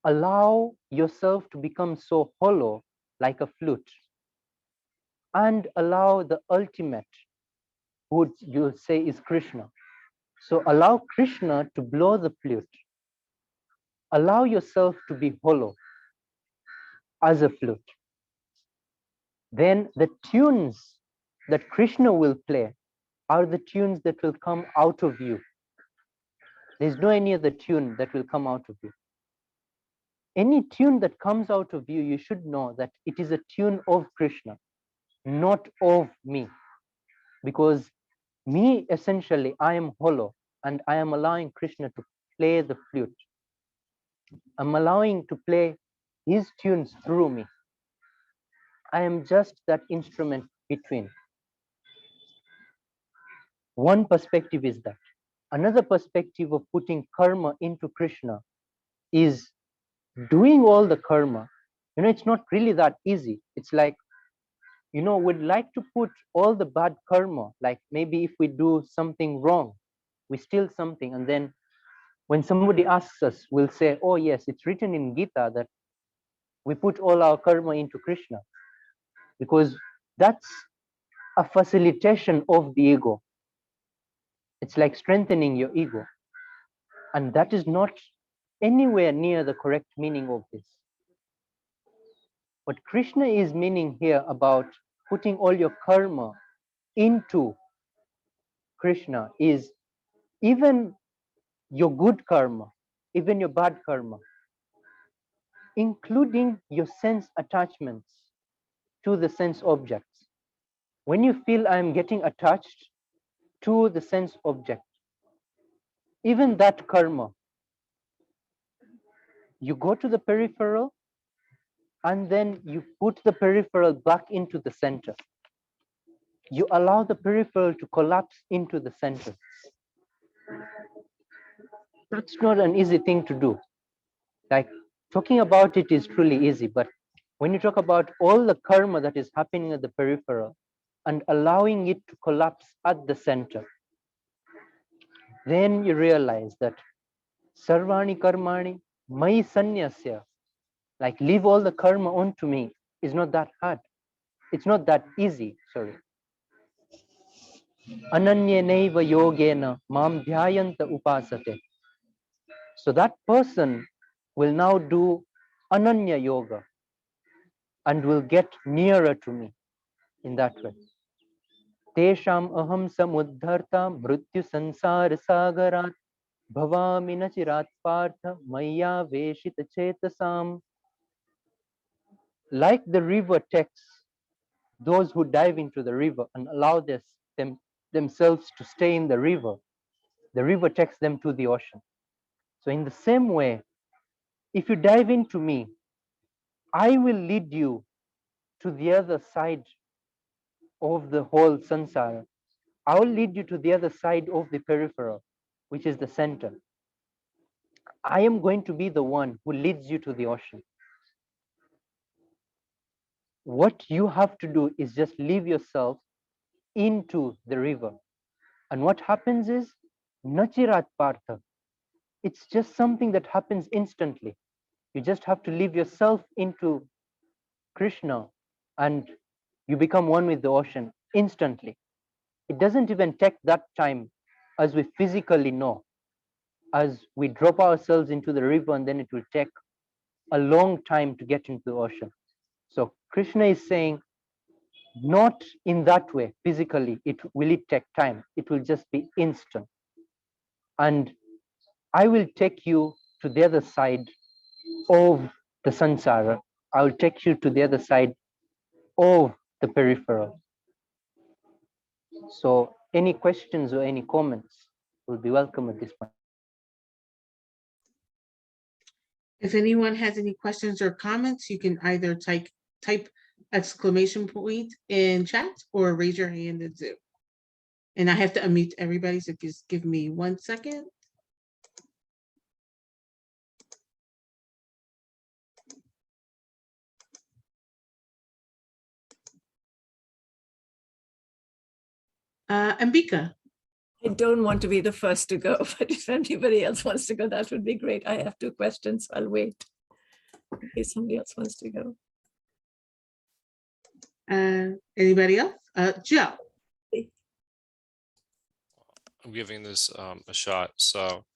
allow yourself to become so hollow like a flute and allow the ultimate, who you'll say is Krishna. So allow Krishna to blow the flute. Allow yourself to be hollow as a flute. Then the tunes that Krishna will play are the tunes that will come out of you. There's no any other tune that will come out of you. Any tune that comes out of you, you should know that it is a tune of Krishna, not of me. Because me, essentially, I am hollow and I am allowing Krishna to play the flute. I'm allowing to play his tunes through me. I am just that instrument between. One perspective is that. Another perspective of putting karma into Krishna is doing all the karma. It's not really that easy. It's like, we'd like to put all the bad karma, like maybe if we do something wrong, we steal something, and then when somebody asks us, we'll say, oh yes, it's written in Gita that we put all our karma into Krishna, because that's a facilitation of the ego. It's like strengthening your ego. And that is not anywhere near the correct meaning of this. What Krishna is meaning here about putting all your karma into Krishna is even your good karma, even your bad karma, including your sense attachments to the sense objects. When you feel I'm getting attached to the sense object, even that karma, you go to the peripheral and then you put the peripheral back into the center. You allow the peripheral to collapse into the center. That's not an easy thing to do. Like, talking about it is truly easy, but when you talk about all the karma that is happening at the peripheral and allowing it to collapse at the center, then you realize that sarvani karmani mai sanyasya, like leave all the karma onto me, is not that hard. It's not that easy, sorry. Ananya neva yogena mam dhyayanta upasate. So that person will now do ananya yoga and will get nearer to me in that way. Tesham aham samuddharta mrityu sansara sagarat bhavami nachirat partha maya veshita chetasam. Like the river takes those who dive into the river and allow themselves to stay in the river takes them to the ocean. So in the same way, if you dive into me, I will lead you to the other side of the whole sansara. I will lead you to the other side of the peripheral, which is the center. I am going to be the one who leads you to the ocean. What you have to do is just leave yourself into the river. And what happens is, nachirat partha. It's just something that happens instantly. You just have to leave yourself into Krishna and you become one with the ocean instantly. it doesn't even take that time as we physically know. As we drop ourselves into the river, and then it will take a long time to get into the ocean. So Krishna is saying, not in that way physically, will it take time, it will just be instant. And I will take you to the other side of the samsara. I will take you to the other side of the peripheral. So any questions or any comments will be welcome at this point. If anyone has any questions or comments, you can either type exclamation point in chat or raise your hand in Zoom. And I have to unmute everybody, so just give me 1 second. Ambika. I don't want to be the first to go, but if anybody else wants to go, that would be great. I have 2 questions. I'll wait in case somebody else wants to go. Anybody else? Joe. I'm giving this a shot. So,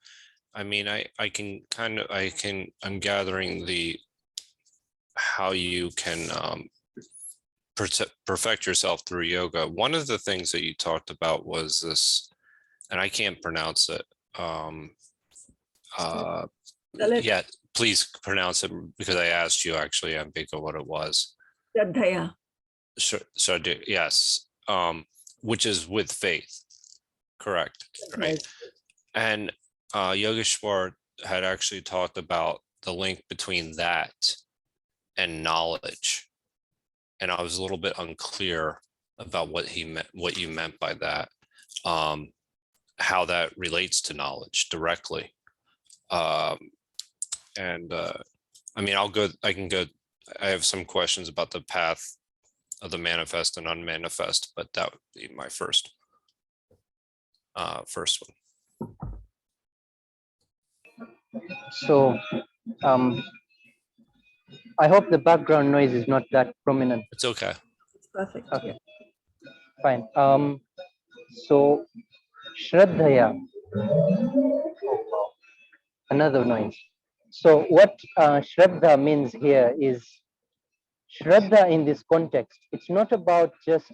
I mean, I'm gathering how you can perfect yourself through yoga. One of the things that you talked about was this, and I can't pronounce it. Yeah, please pronounce it, because I asked you actually, Ambika, what it was. Shraddhaya. So yes, which is with faith, correct? Right. And Yogeshwar had actually talked about the link between that and knowledge, and I was a little bit unclear about what you meant by that, how that relates to knowledge directly. And I mean, I have some questions about the path of the manifest and unmanifest, but that would be my first one. So I hope the background noise is not that prominent. It's okay. It's perfect. Okay, fine. So Shraddhaya. Oh, wow. Another noise. So what Shraddha means here is, Shraddha in this context, it's not about just,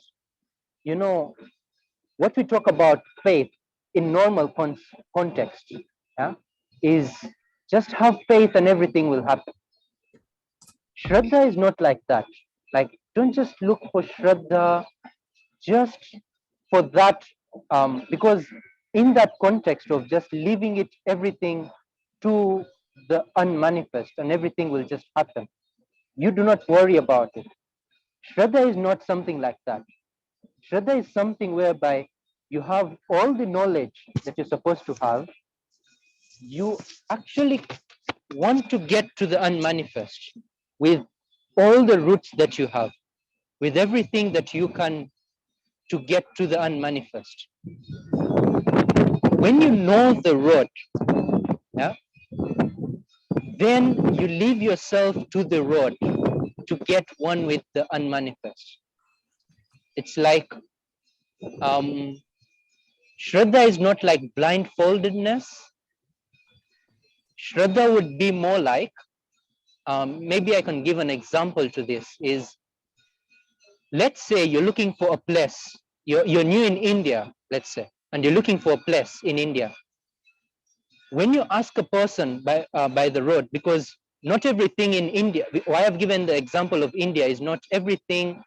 what we talk about faith in normal context, yeah, is just have faith and everything will happen. Shraddha is not like that. Like, don't just look for Shraddha just for that, because in that context of just leaving everything to the unmanifest and everything will just happen, you do not worry about it. Shraddha is not something like that. Shraddha is something whereby you have all the knowledge that you're supposed to have. You actually want to get to the unmanifest with all the roots that you have, with everything that you can to get to the unmanifest. When you know the road, yeah, then you leave yourself to the road to get one with the unmanifest. It's like Shraddha is not like blindfoldedness. Shraddha would be more like, maybe I can give an example to this, is, let's say you're looking for a place, you're new in India, let's say, and you're looking for a place in India. When you ask a person by the road, because not everything in India, why I've given the example of India is not everything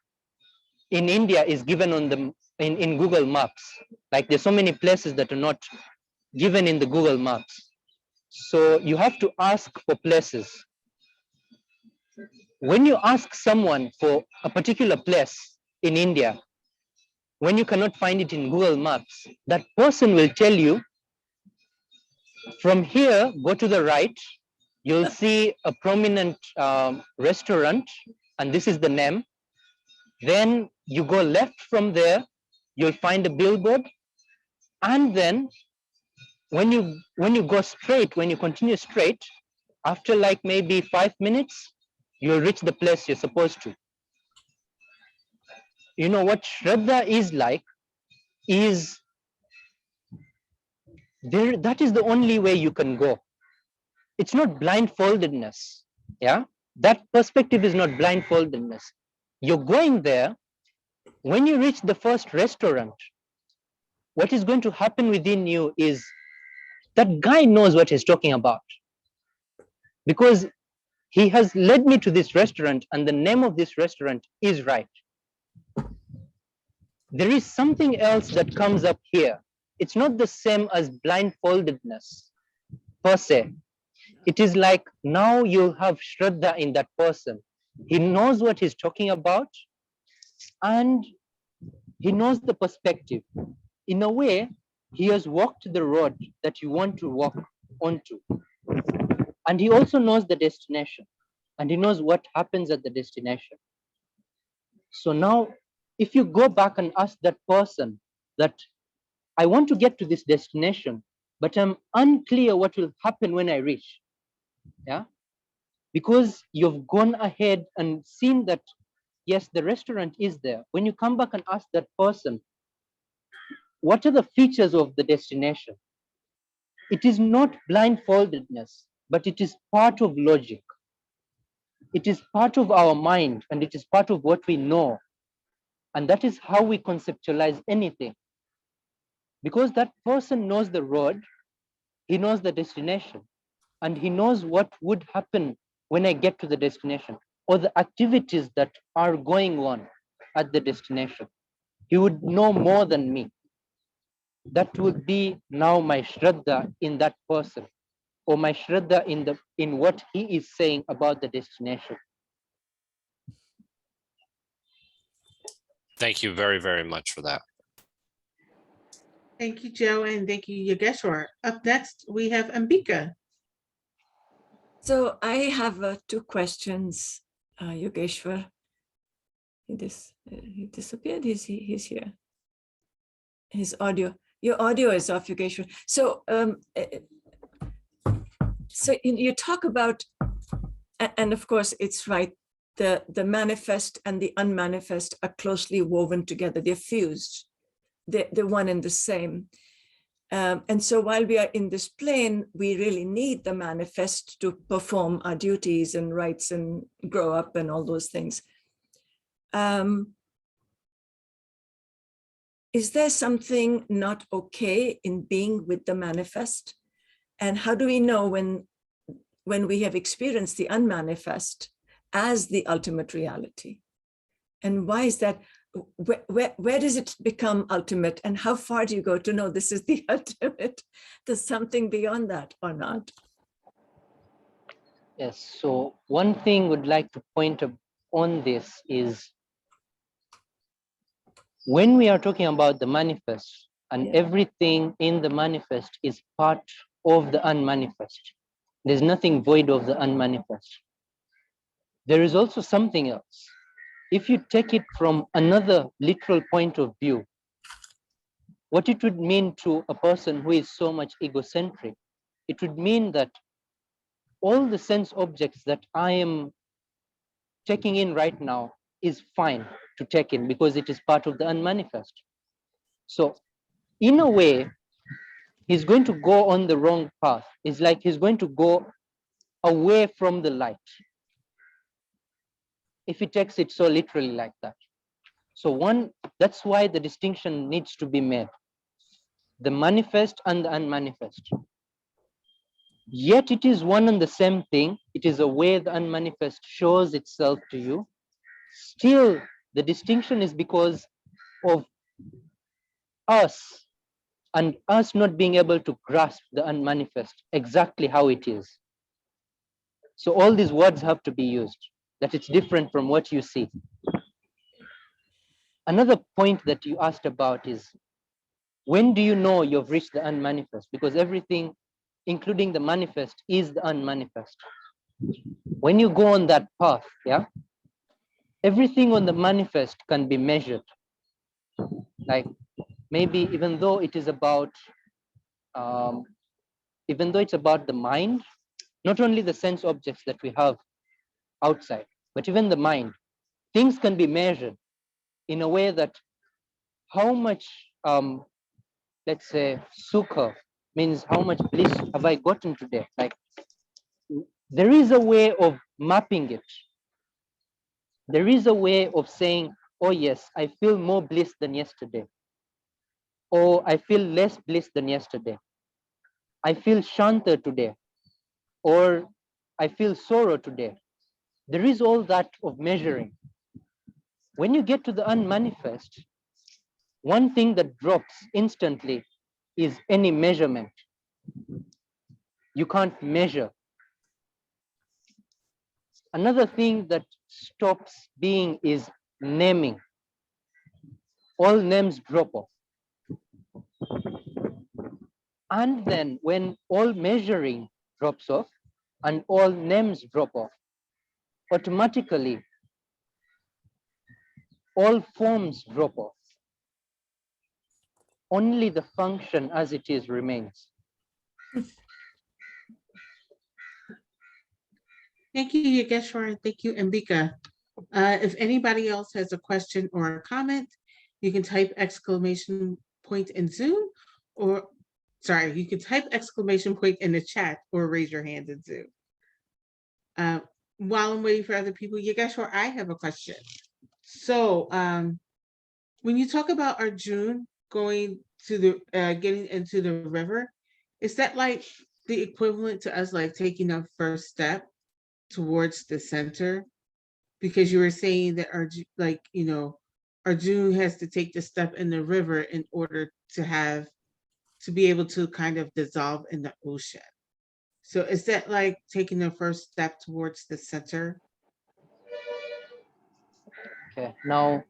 in India is given on in Google Maps. Like, there's so many places that are not given in the Google Maps. So you have to ask for places. When you ask someone for a particular place in India, when you cannot find it in Google Maps, that person will tell you, from here, go to the right, you'll see a prominent restaurant, and this is the name. Then you go left from there, you'll find a billboard, and then when you go straight, when you continue straight, after like maybe 5 minutes, you'll reach the place you're supposed to. You know what Shraddha is like? is there. That is the only way you can go. It's not blindfoldedness. Yeah, that perspective is not blindfoldedness. You're going there. When you reach the first restaurant, what is going to happen within you is that guy knows what he's talking about, because he has led me to this restaurant and the name of this restaurant is right. There is something else that comes up here. It's not the same as blindfoldedness per se. It is like now you have Shraddha in that person. He knows what he's talking about and he knows the perspective. In a way, he has walked the road that you want to walk onto. And he also knows the destination and he knows what happens at the destination. So now, if you go back and ask that person that I want to get to this destination, but I'm unclear what will happen when I reach. Yeah, because you've gone ahead and seen that, yes, the restaurant is there. When you come back and ask that person, what are the features of the destination? It is not blindfoldedness, but it is part of logic. It is part of our mind and it is part of what we know. And that is how we conceptualize anything. Because that person knows the road, he knows the destination, and he knows what would happen when I get to the destination or the activities that are going on at the destination. He would know more than me. That would be now my Shraddha in that person, or my Shraddha in what he is saying about the destination. Thank you very, very much for that. Thank you, Joe, and thank you, Yogeshwar. Up next, we have Ambika. So I have two questions, Yogeshwar. He disappeared. He's here. His audio. Your audio is off, Yogeshwar. So, so you talk about, and of course it's right. The manifest and the unmanifest are closely woven together. They're fused. They're one and the same. And so while we are in this plane, we really need the manifest to perform our duties and rights and grow up and all those things. Is there something not okay in being with the manifest? And how do we know when we have experienced the unmanifest as the ultimate reality? And why is that? Where does it become ultimate, and how far do you go to know this is the ultimate? There's something beyond that or not? Yes, so one thing would like to point on this is when we are talking about the manifest and everything in the manifest is part of the unmanifest. There's nothing void of the unmanifest. There is also something else. If you take it from another literal point of view, what it would mean to a person who is so much egocentric, it would mean that all the sense objects that I am taking in right now is fine to take in because it is part of the unmanifest. So in a way, he's going to go on the wrong path. It's like he's going to go away from the light, if he takes it so literally like that. So that's why the distinction needs to be made. The manifest and the unmanifest. Yet it is one and the same thing. It is a way the unmanifest shows itself to you. Still, the distinction is because of us and us not being able to grasp the unmanifest exactly how it is. So all these words have to be used, that it's different from what you see. Another point that you asked about is, when do you know you've reached the unmanifest? Because everything, including the manifest, is the unmanifest. When you go on that path, yeah, everything on the manifest can be measured. Like maybe even though it is about, even though it's about the mind, not only the sense objects that we have outside, but even the mind, things can be measured in a way that how much let's say sukha means how much bliss have I gotten today. Like there is a way of mapping it. There is a way of saying, oh yes, I feel more bliss than yesterday. Or I feel less bliss than yesterday. I feel shanta today. Or I feel sorrow today. There is all that of measuring. When you get to the unmanifest, one thing that drops instantly is any measurement. You can't measure. Another thing that stops being is naming. All names drop off. And then when all measuring drops off and all names drop off, automatically all forms drop off. Only the function as it is remains. Thank you, Yogeshwar. Thank you, Ambika. If anybody else has a question or a comment, you can type exclamation point in Zoom, or sorry, you can type exclamation point in the chat or raise your hand in Zoom. While I'm waiting for other people, Yogeshwar, I have a question. So when you talk about Arjun going to the getting into the river, is that like the equivalent to us like taking a first step towards the center? Because you were saying that Arjun, like, you know, Arjun has to take the step in the river in order to be able to kind of dissolve in the ocean. So is that like taking the first step towards the center? Okay. Now,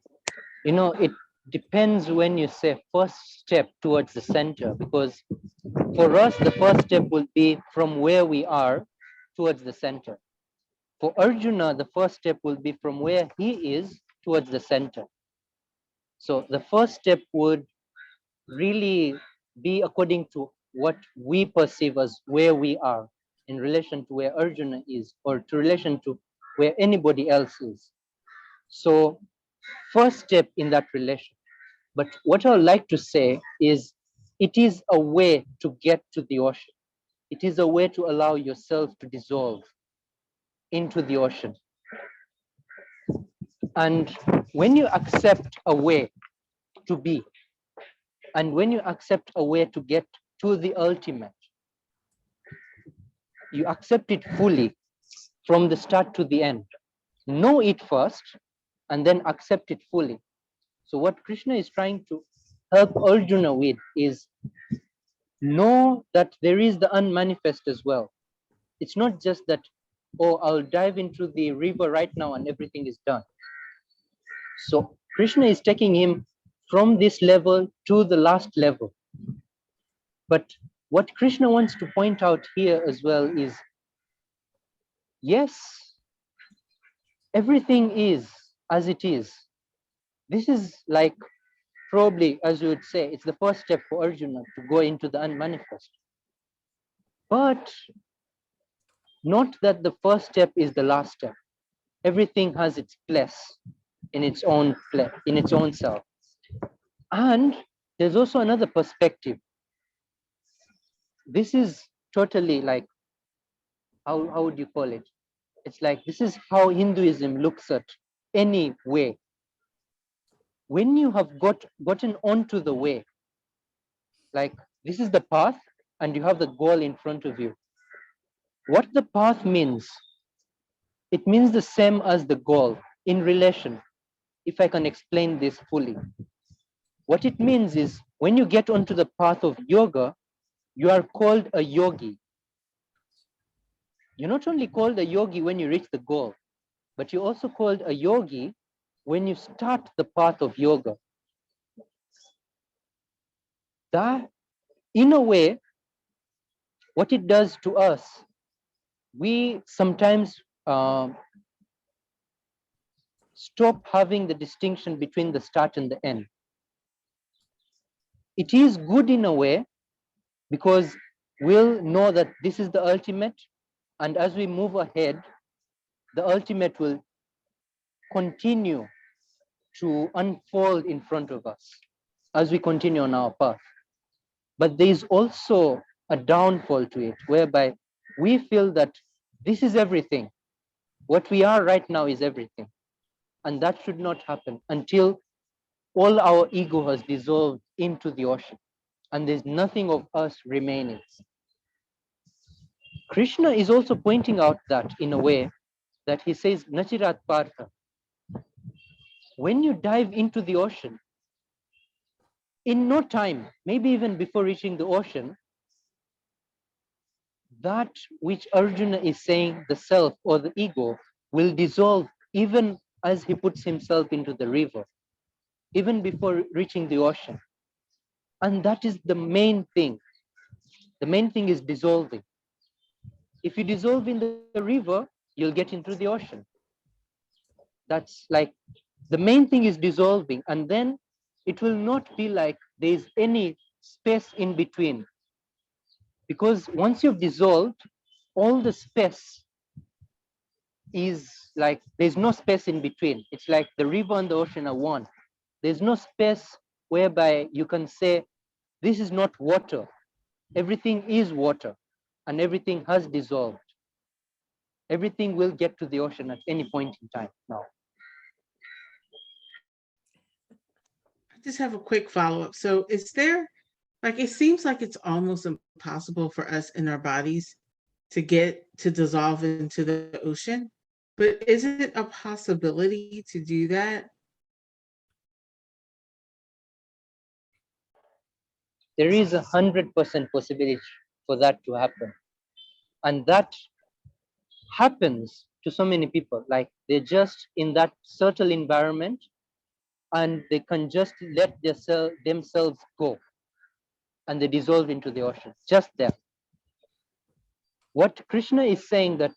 it depends when you say first step towards the center, because for us, the first step will be from where we are towards the center. For Arjuna, the first step will be from where he is towards the center. So the first step would really be according to what we perceive as where we are in relation to where Arjuna is, or to relation to where anybody else is. So first step in that relation. But what I would like to say is it is a way to get to the ocean. It is a way to allow yourself to dissolve into the ocean. And when you accept a way to be, and when you accept a way to get to the ultimate, you accept it fully from the start to the end. Know it first and then accept it fully. So what Krishna is trying to help Arjuna with is know that there is the unmanifest as well. It's not just that, oh, I'll dive into the river right now and everything is done. So Krishna is taking him from this level to the last level. But what Krishna wants to point out here as well is, yes, everything is as it is. This is like, probably, as you would say, it's the first step for Arjuna to go into the unmanifest. But not that the first step is the last step. Everything has its place in its own self. And there's also another perspective. This is totally like, how would you call it? It's like, this is how Hinduism looks at any way. When you have gotten onto the way, like this is the path and you have the goal in front of you. What the path means, it means the same as the goal in relation, if I can explain this fully. What it means is, when you get onto the path of yoga, you are called a yogi. You're not only called a yogi when you reach the goal, but you're also called a yogi when you start the path of yoga. That, in a way, what it does to us, we sometimes stop having the distinction between the start and the end. It is good in a way, because we'll know that this is the ultimate, and as we move ahead, the ultimate will continue to unfold in front of us. as we continue on our path. But there is also a downfall to it, whereby we feel that this is everything. What we are right now is everything. And that should not happen until all our ego has dissolved into the ocean and there's nothing of us remaining. Krishna is also pointing out that in a way that he says, Nachirat Partha, when you dive into the ocean, in no time, maybe even before reaching the ocean, that which Arjuna is saying, the self or the ego, will dissolve even as he puts himself into the river, even before reaching the ocean. And that is the main thing. The main thing is dissolving. If you dissolve in the river, you'll get into the ocean. That's like, the main thing is dissolving, and then it will not be like there's any space in between. Because once you've dissolved, all the space is like, there's no space in between. It's like the river and the ocean are one. There's no space whereby you can say, this is not water. Everything is water, and everything has dissolved. Everything will get to the ocean at any point in time now. I just have a quick follow-up. So is there, like, it seems like it's almost impossible for us in our bodies to get to dissolve into the ocean, but is it a possibility to do that? There is 100% possibility for that to happen. And that happens to so many people. Like, they're just in that certain environment and they can just let themselves go and they dissolve into the ocean, just there. What Krishna is saying that,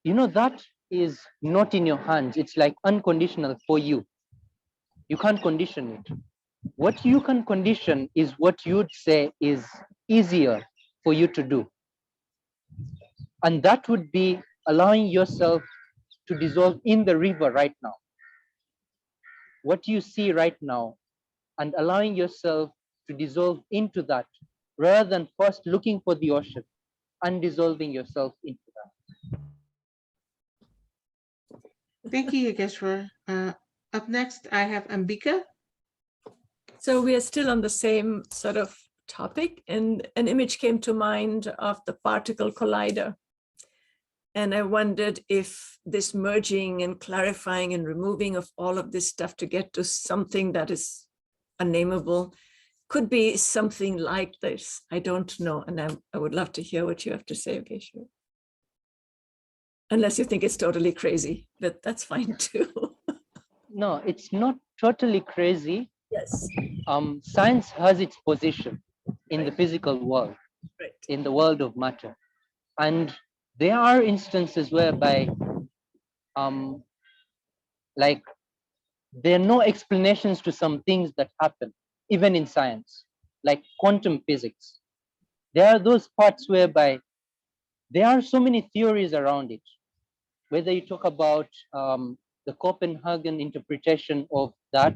that is not in your hands. It's like unconditional for you. You can't condition it. What you can condition is what you'd say is easier for you to do. And that would be allowing yourself to dissolve in the river right now. What you see right now, and allowing yourself to dissolve into that, rather than first looking for the ocean and dissolving yourself into that. Thank you, Yogeshwar. Up next, I have Ambika. So we are still on the same sort of topic, and an image came to mind of the particle collider. And I wondered if this merging and clarifying and removing of all of this stuff to get to something that is unnameable could be something like this. I don't know. And I would love to hear what you have to say, Yogeshwar. Unless you think it's totally crazy, but that's fine too. No, it's not totally crazy. Yes. Science has its position in the physical world, in the world of matter. And there are instances whereby, like, there are no explanations to some things that happen, even in science, like quantum physics. There are those parts whereby there are so many theories around it, whether you talk about the Copenhagen interpretation of that,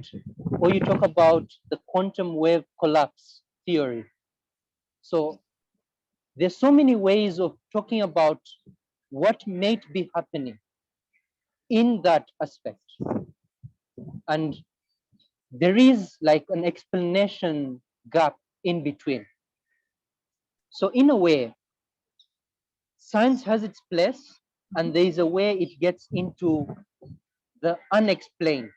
or you talk about the quantum wave collapse theory. So there's so many ways of talking about what might be happening in that aspect. And there is like an explanation gap in between. So in a way, science has its place, and there is a way it gets into the unexplained.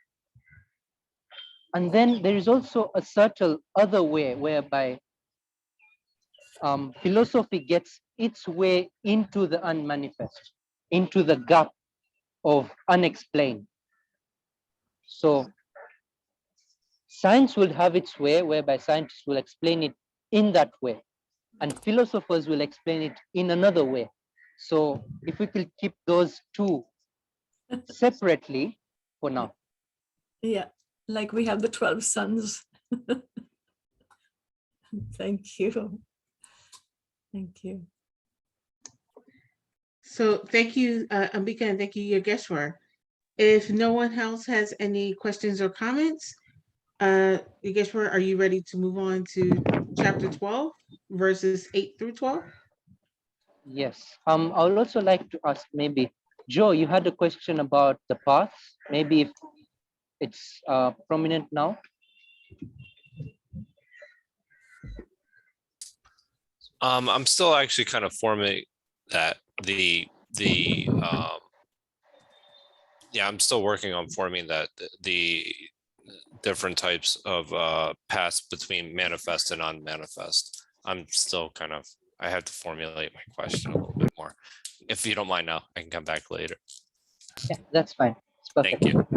And then there is also a subtle other way whereby philosophy gets its way into the unmanifest, into the gap of unexplained. So science will have its way whereby scientists will explain it in that way, and philosophers will explain it in another way. So if we could keep those two separately for now. Yeah, like we have the 12 sons. Thank you. Thank you. So thank you, Ambika, and thank you, Yogeshwar. If no one else has any questions or comments, Yogeshwar, are you ready to move on to chapter 12, verses 8 through 12? Yes. I would also like to ask maybe, Joe, you had a question about the paths. Maybe if it's prominent now. I'm still actually kind of forming that yeah, I'm still working on forming that the different types of paths between manifest and unmanifest. I'm still kind of, I have to formulate my question a little bit more. If you don't mind now, I can come back later. Yeah, that's fine. It's perfect. Thank you.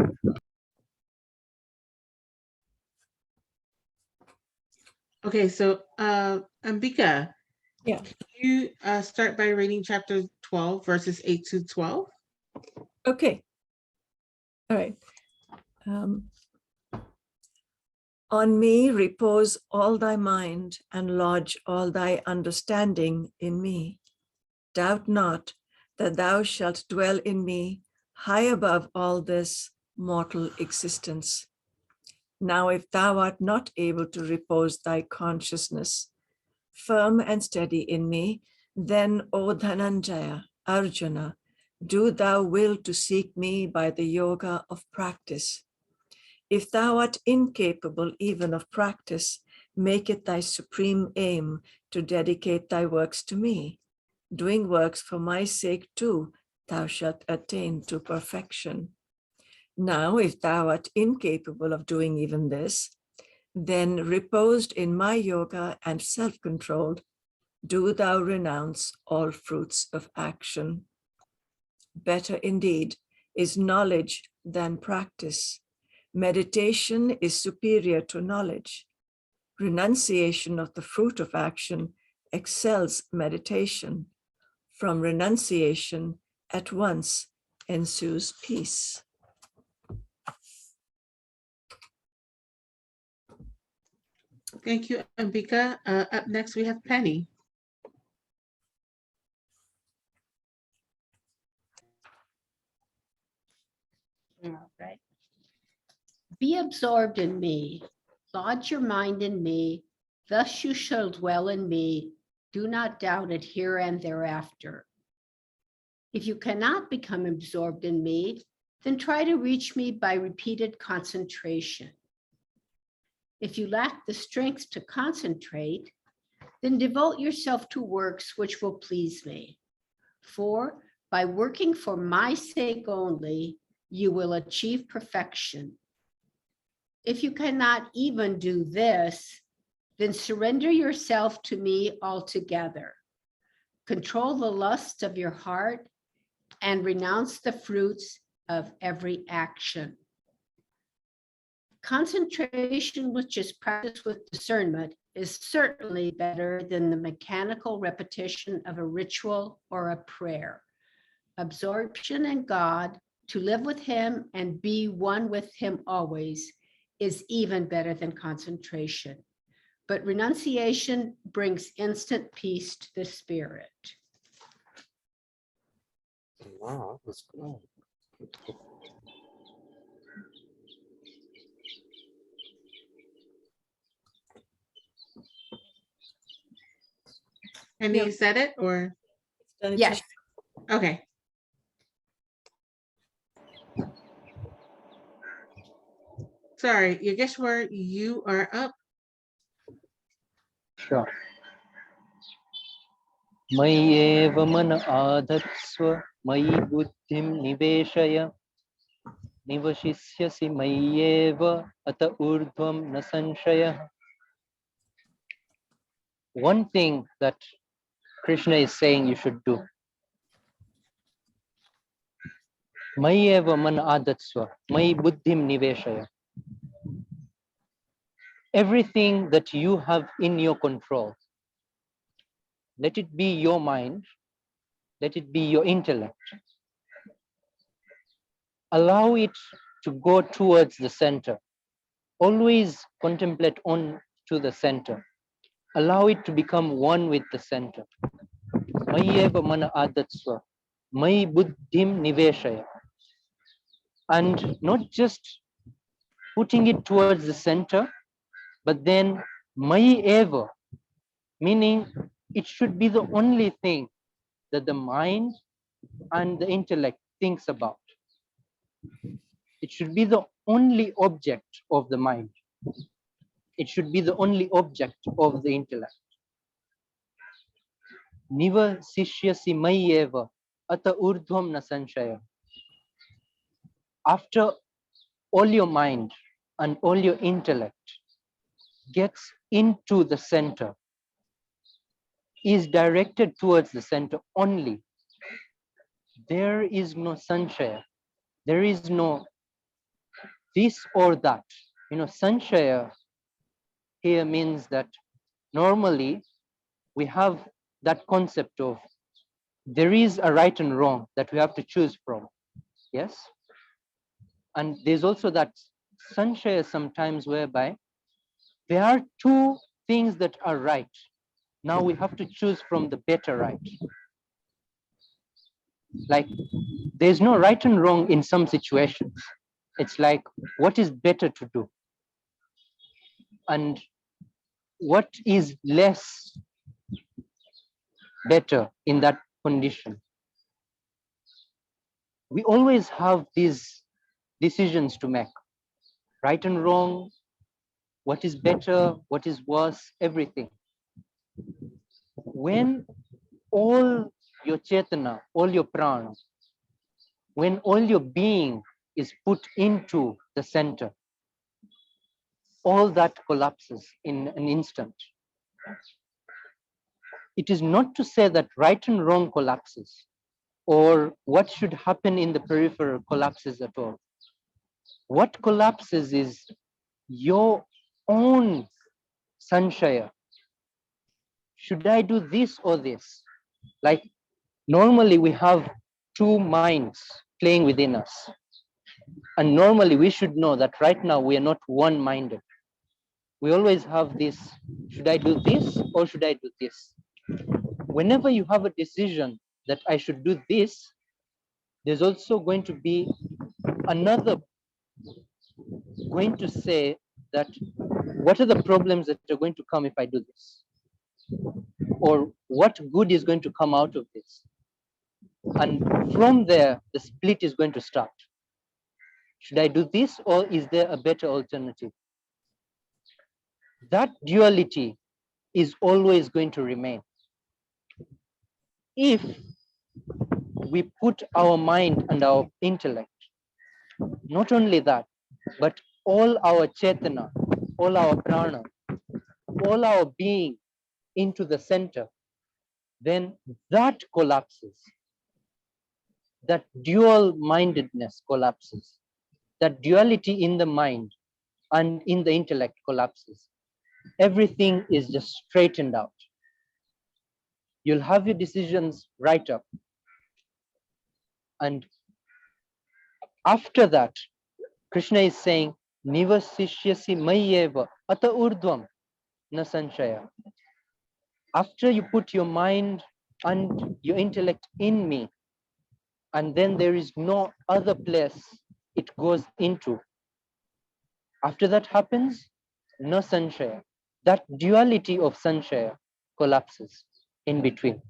Okay, so Ambika, Yeah. can you start by reading chapter 12, verses 8 to 12? Okay. All right. On me repose all thy mind and lodge all thy understanding in me. Doubt not that thou shalt dwell in me high above all this mortal existence. Now, if thou art not able to repose thy consciousness firm and steady in me, then, O Dhananjaya, Arjuna, do thou will to seek me by the yoga of practice. If thou art incapable even of practice, make it thy supreme aim to dedicate thy works to me. Doing works for my sake too, thou shalt attain to perfection. Now, if thou art incapable of doing even this, then reposed in my yoga and self-controlled, do thou renounce all fruits of action. Better indeed is knowledge than practice. Meditation is superior to knowledge. Renunciation of the fruit of action excels meditation. From renunciation at once ensues peace. Thank you, Ambika. Up next, we have Penny. All right. Be absorbed in me, lodge your mind in me, thus you shall dwell in me. Do not doubt it here and thereafter. If you cannot become absorbed in me, then try to reach me by repeated concentration. If you lack the strength to concentrate, then devote yourself to works which will please me. For by working for my sake only, you will achieve perfection. If you cannot even do this, then surrender yourself to me altogether. Control the lust of your heart and renounce the fruits of every action. Concentration, which is practiced with discernment, is certainly better than the mechanical repetition of a ritual or a prayer. Absorption in God, to live with him and be one with him always, is even better than concentration. But renunciation brings instant peace to the spirit. Wow, that's cool. And you said it, or? Yes. Okay. Sorry, Yogeshwar, you are up. Sure. Mayi eva man adhatsva, mayi buddhim niveshaya, nivashisyasi mayi eva ata urdhvam na sanshaya. One thing that Krishna is saying you should do. Mayi eva man adatsva, mayi buddhim niveshaya. Everything that you have in your control, let it be your mind, let it be your intellect. Allow it to go towards the center. Always contemplate on to the center. Allow it to become one with the center. Mayi eva mana adatsva, mayi buddhim niveshaya. And not just putting it towards the center, but then Mai eva, meaning it should be the only thing that the mind and the intellect thinks about. It should be the only object of the mind. It should be the only object of the intellect. Niva sishyasi mai eva ata urdhvam na sanshaya. After all your mind and all your intellect gets into the center, is directed towards the center only, there is no sanshaya. There is no this or that. Sanshaya here means that normally we have that concept of there is a right and wrong that we have to choose from. Yes? And there's also that sanshaya sometimes whereby there are two things that are right. Now we have to choose from the better right. Like there's no right and wrong in some situations. It's like what is better to do and what is less better in that condition. We always have these decisions to make, right and wrong, what is better, what is worse, everything. When all your chetana, all your prana, when all your being is put into the center, all that collapses in an instant. It is not to say that right and wrong collapses or what should happen in the peripheral collapses at all. What collapses is your own sanshaya. Should I do this or this? Like normally we have two minds playing within us. And normally we should know that right now we are not one-minded. We always have this, should I do this or should I do this? Whenever you have a decision that I should do this, there's also going to be another going to say that what are the problems that are going to come if I do this? Or what good is going to come out of this? And from there, the split is going to start. Should I do this or is there a better alternative? That duality is always going to remain. If we put our mind and our intellect, not only that, but all our chetana, all our prana, all our being into the center, then that collapses. That dual-mindedness collapses. That duality in the mind and in the intellect collapses. Everything is just straightened out. You'll have your decisions right up. And after that, Krishna is saying, Nivasishyasi mayeva ata urdhvam na sanshaya. After you put your mind and your intellect in me, and then there is no other place it goes into. After that happens, no sanshaya. That duality of sanshaya collapses in between.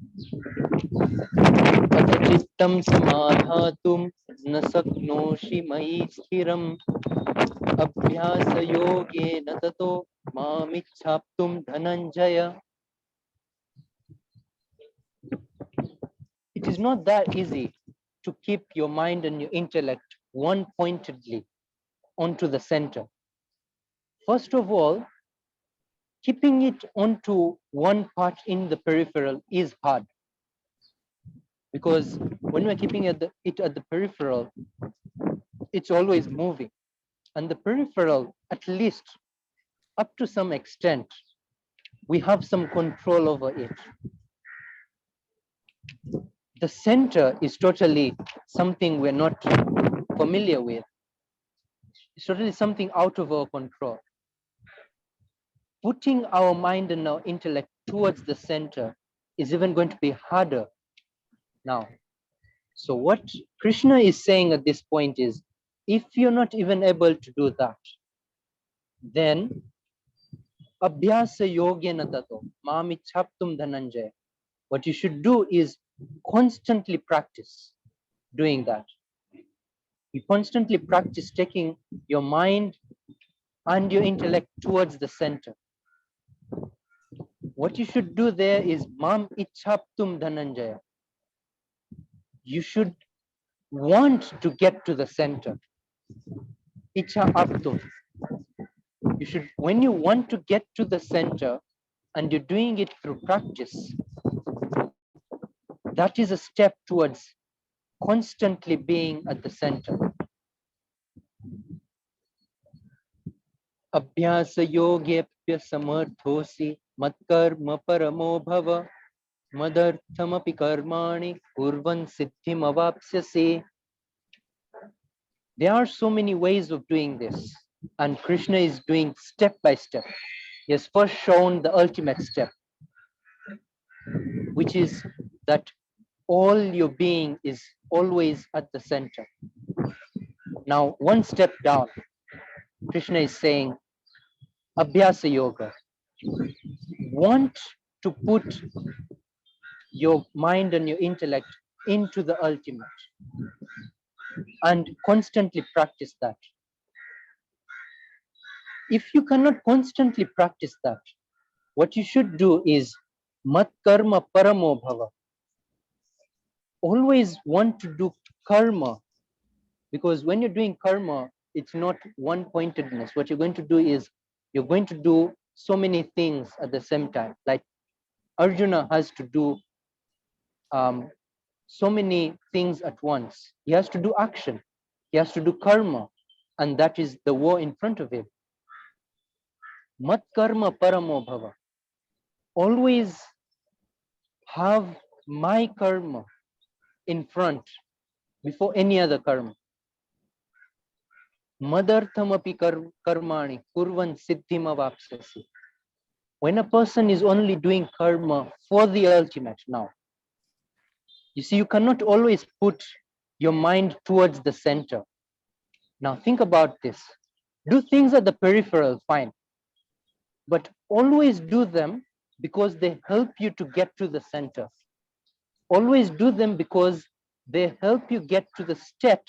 Chittam samadhatum na saknoshi mai sthiram abhyasa yoge na tato mamichhaptum dhananjaya. It is not that easy to keep your mind and your intellect one-pointedly onto the center. First of all, keeping it onto one part in the peripheral is hard. Because when we're keeping it at the peripheral, it's always moving. And the peripheral, at least up to some extent, we have some control over it. The center is totally something we're not familiar with. It's totally something out of our control. Putting our mind and our intellect towards the center is even going to be harder now. So what Krishna is saying at this point is, if you're not even able to do that, then abhyasa yogena tato mamichhaptum dhananjaya. What you should do is constantly practice doing that. You constantly practice taking your mind and your intellect towards the center. What you should do there is mam ichhaptum dhananjaya. You should want to get to the center. Icha aptum. You should, when you want to get to the center and you're doing it through practice, that is a step towards constantly being at the center. Abhyasa yogepya samarthosi matkarma paramo bhava madarthamapi karmani kurvan siddhim avapsyasi. There are so many ways of doing this, and Krishna is doing step by step. He has first shown the ultimate step, which is that all your being is always at the center. Now, one step down, Krishna is saying, Abhyasa Yoga. Want to put your mind and your intellect into the ultimate and constantly practice that. If you cannot constantly practice that, what you should do is mat karma paramo bhava. Always want to do karma, because when you're doing karma, it's not one pointedness. What you're going to do is you're going to do so many things at the same time. Like Arjuna has to do so many things at once. He has to do action, he has to do karma, and that is the war in front of him. Mat karma paramo bhava. Always have my karma in front before any other karma. Madarthamapi karmani kurvan siddhim avapsyasi. When a person is only doing karma for the ultimate now, you see, you cannot always put your mind towards the center. Now think about this. Do things at the peripheral, fine. But always do them because they help you to get to the center. Always do them because they help you get to the state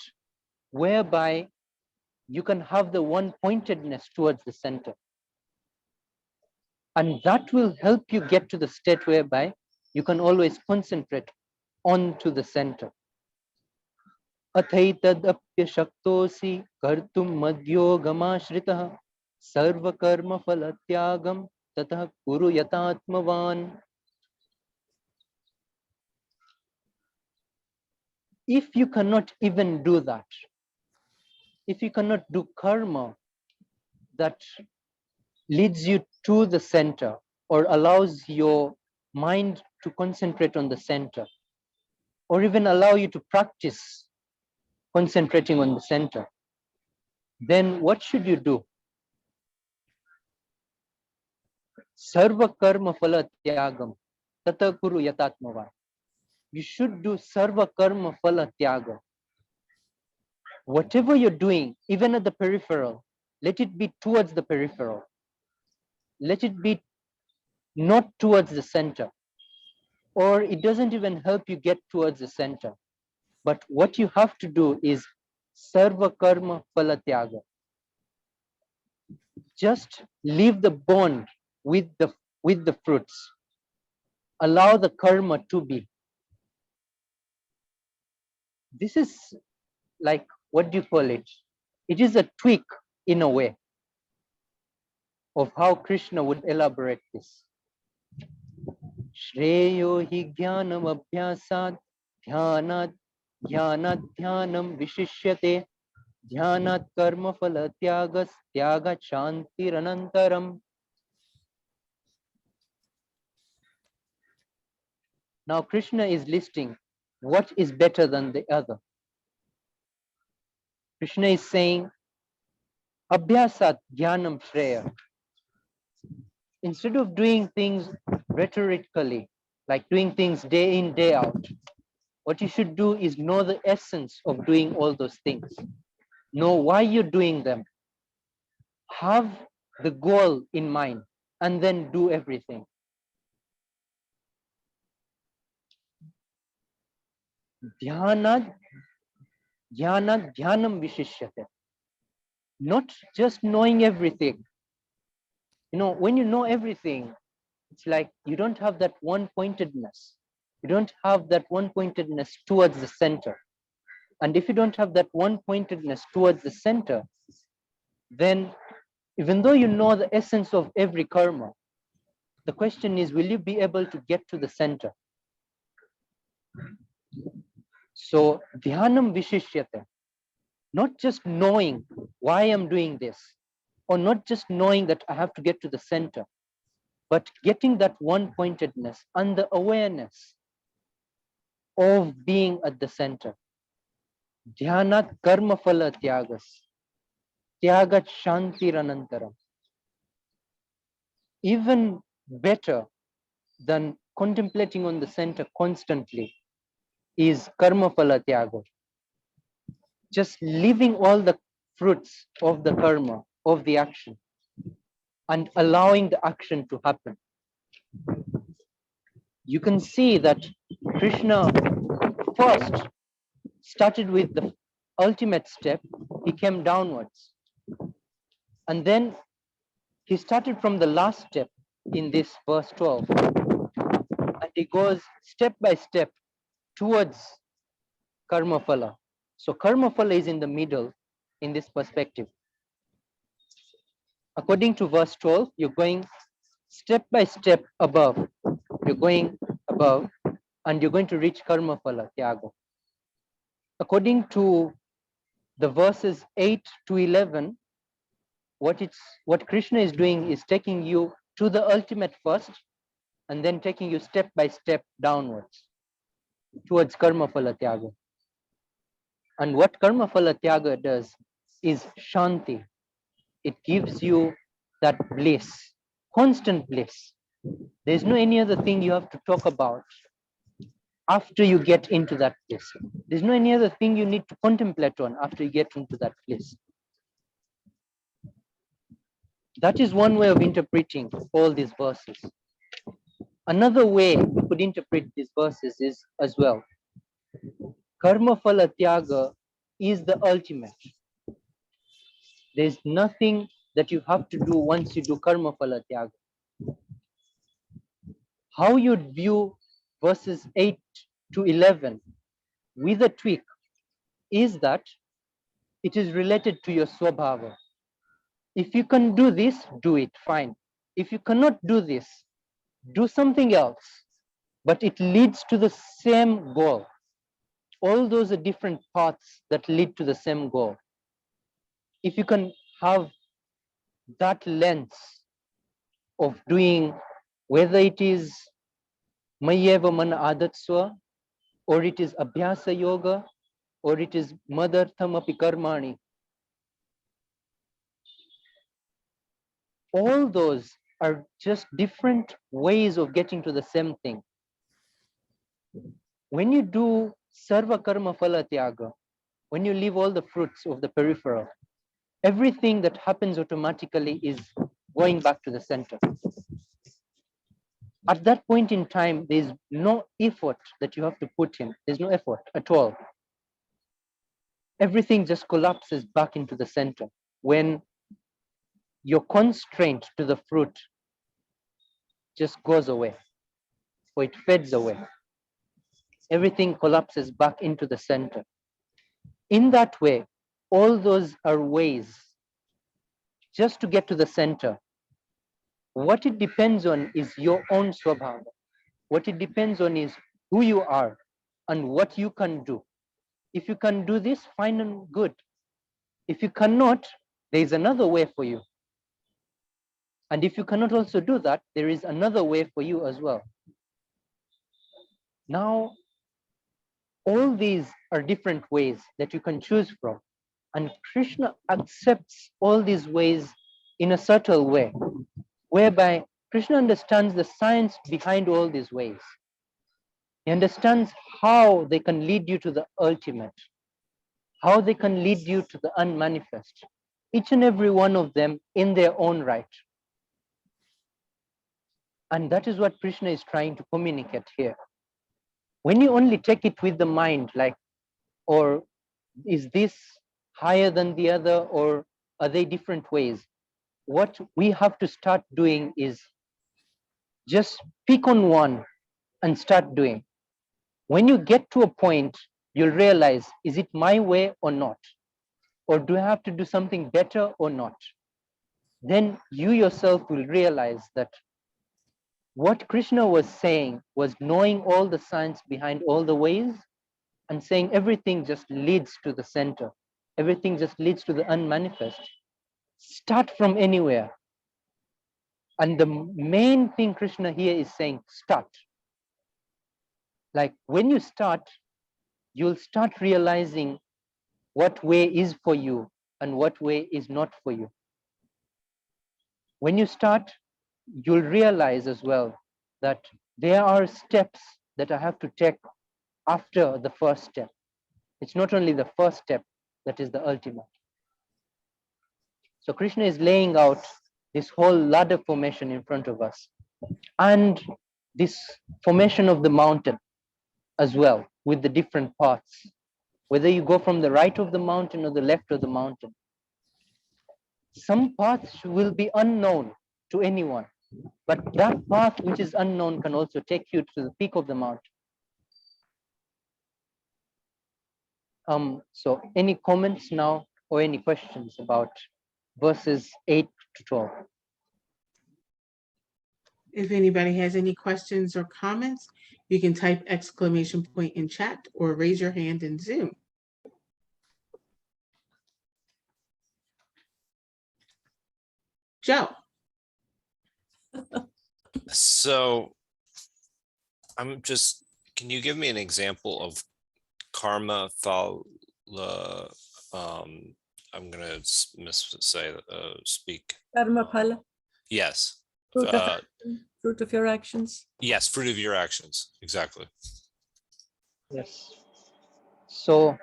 whereby you can have the one pointedness towards the center. And that will help you get to the state whereby you can always concentrate onto the center. Athaitadapya shaktosi kartum madyogamashritah sarva karma phalatyagam tatah kuru yatatmavan. If you cannot even do that, if you cannot do karma that leads you to the center or allows your mind to concentrate on the center, or even allow you to practice concentrating on the center, then what should you do? Sarva karma phala tyagam tata kuru yatatmavan. You should do sarva karma phala tyaga. Whatever you're doing, even at the peripheral, let it be towards the peripheral. Let it be not towards the center. Or it doesn't even help you get towards the center. But what you have to do is sarva karma phala tyaga. Just leave the bond with the fruits. Allow the karma to be. This is like, what do you call it? It is a tweak in a way of how Krishna would elaborate this. Shreyo hi jnanam abhyasat dhyanat dhyanat dhyanam vishishyate dhyanat karma phala tyagas tyaga shantiranantaram. Now Krishna is listing what is better than the other. Krishna is saying, Abhyasat Dhyanam Shreya. Instead of doing things rhetorically, like doing things day in, day out, what you should do is know the essence of doing all those things. Know why you're doing them. Have the goal in mind, and then do everything. Dhyanad dhyanam vishishyate. Not just knowing everything. You know, when you know everything, it's like you don't have that one pointedness. You don't have that one pointedness towards the center. And if you don't have that one pointedness towards the center, then even though you know the essence of every karma, the question is, will you be able to get to the center? So, dhyanam vishishyate, not just knowing why I'm doing this, or not just knowing that I have to get to the center, but getting that one pointedness and the awareness of being at the center. Dhyanat karma phala tyagas, tyagat shantiranantaram. Even better than contemplating on the center constantly is karma phala tyaga. Just leaving all the fruits of the karma, of the action, and allowing the action to happen. You can see that Krishna first started with the ultimate step, he came downwards. And then he started from the last step in this verse 12. And he goes step by step towards karma phala. So karma phala is in the middle in this perspective. According to verse 12, you're going step by step above. You're going above and you're going to reach karma phala, tyaga. According to the verses 8 to 11, what Krishna is doing is taking you to the ultimate first and then taking you step by step downwards towards karma phala tyaga. And what karma phala tyaga does is shanti. It gives you that bliss, constant bliss. There's no any other thing you have to talk about after you get into that place. There's no any other thing you need to contemplate on after you get into that place. That is one way of interpreting all these verses. Another way we could interpret these verses is as well, karma phala tyaga is the ultimate. There's nothing that you have to do once you do karma phala tyaga. How you'd view verses 8 to 11 with a tweak is that it is related to your swabhava. If you can do this, do it, fine. If you cannot do this, do something else, but it leads to the same goal. All those are different paths that lead to the same goal. If you can have that lens of doing, whether it is mayeva mana adatswa, or it is abhyasa yoga, or it is madartham api karmani, all those are just different ways of getting to the same thing. When you do sarva karma phala tyaga, when you leave all the fruits of the peripheral, everything that happens automatically is going back to the center. At that point in time, there's no effort that you have to put in. There's no effort at all. Everything just collapses back into the center when your constraint to the fruit just goes away, or it fades away. Everything collapses back into the center. In that way, all those are ways just to get to the center. What it depends on is your own swabhava. What it depends on is who you are and what you can do. If you can do this, fine and good. If you cannot, there is another way for you. And if you cannot also do that, there is another way for you as well. Now, all these are different ways that you can choose from. And Krishna accepts all these ways in a subtle way, whereby Krishna understands the science behind all these ways. He understands how they can lead you to the ultimate, how they can lead you to the unmanifest. each and every one of them in their own right. And that is what Krishna is trying to communicate here. When you only take it with the mind, like, or is this higher than the other, or are they different ways? What we have to start doing is just pick on one and start doing. When you get to a point, you'll realize, is it my way or not? Or do I have to do something better or not? Then you yourself will realize that what Krishna was saying was knowing all the science behind all the ways and saying everything just leads to the center. Everything just leads to the unmanifest. Start from anywhere. And the main thing Krishna here is saying, start. Like when you start, you'll start realizing what way is for you and what way is not for you. When you start, you'll realize as well that there are steps that I have to take after the first step. It's not only the first step that is the ultimate. So Krishna is laying out this whole ladder formation in front of us, and this formation of the mountain as well, with the different paths, whether you go from the right of the mountain or the left of the mountain. Some paths will be unknown to anyone, but that path which is unknown can also take you to the peak of the mountain. So any comments now or any questions about verses 8 to 12? If anybody has any questions or comments, you can type exclamation point in chat or raise your hand in Zoom. Joe. So can you give me an example of karma phala? I'm gonna speak. Karma phala, Yes. fruit of your actions. Yes, fruit of your actions. Exactly. Yes. So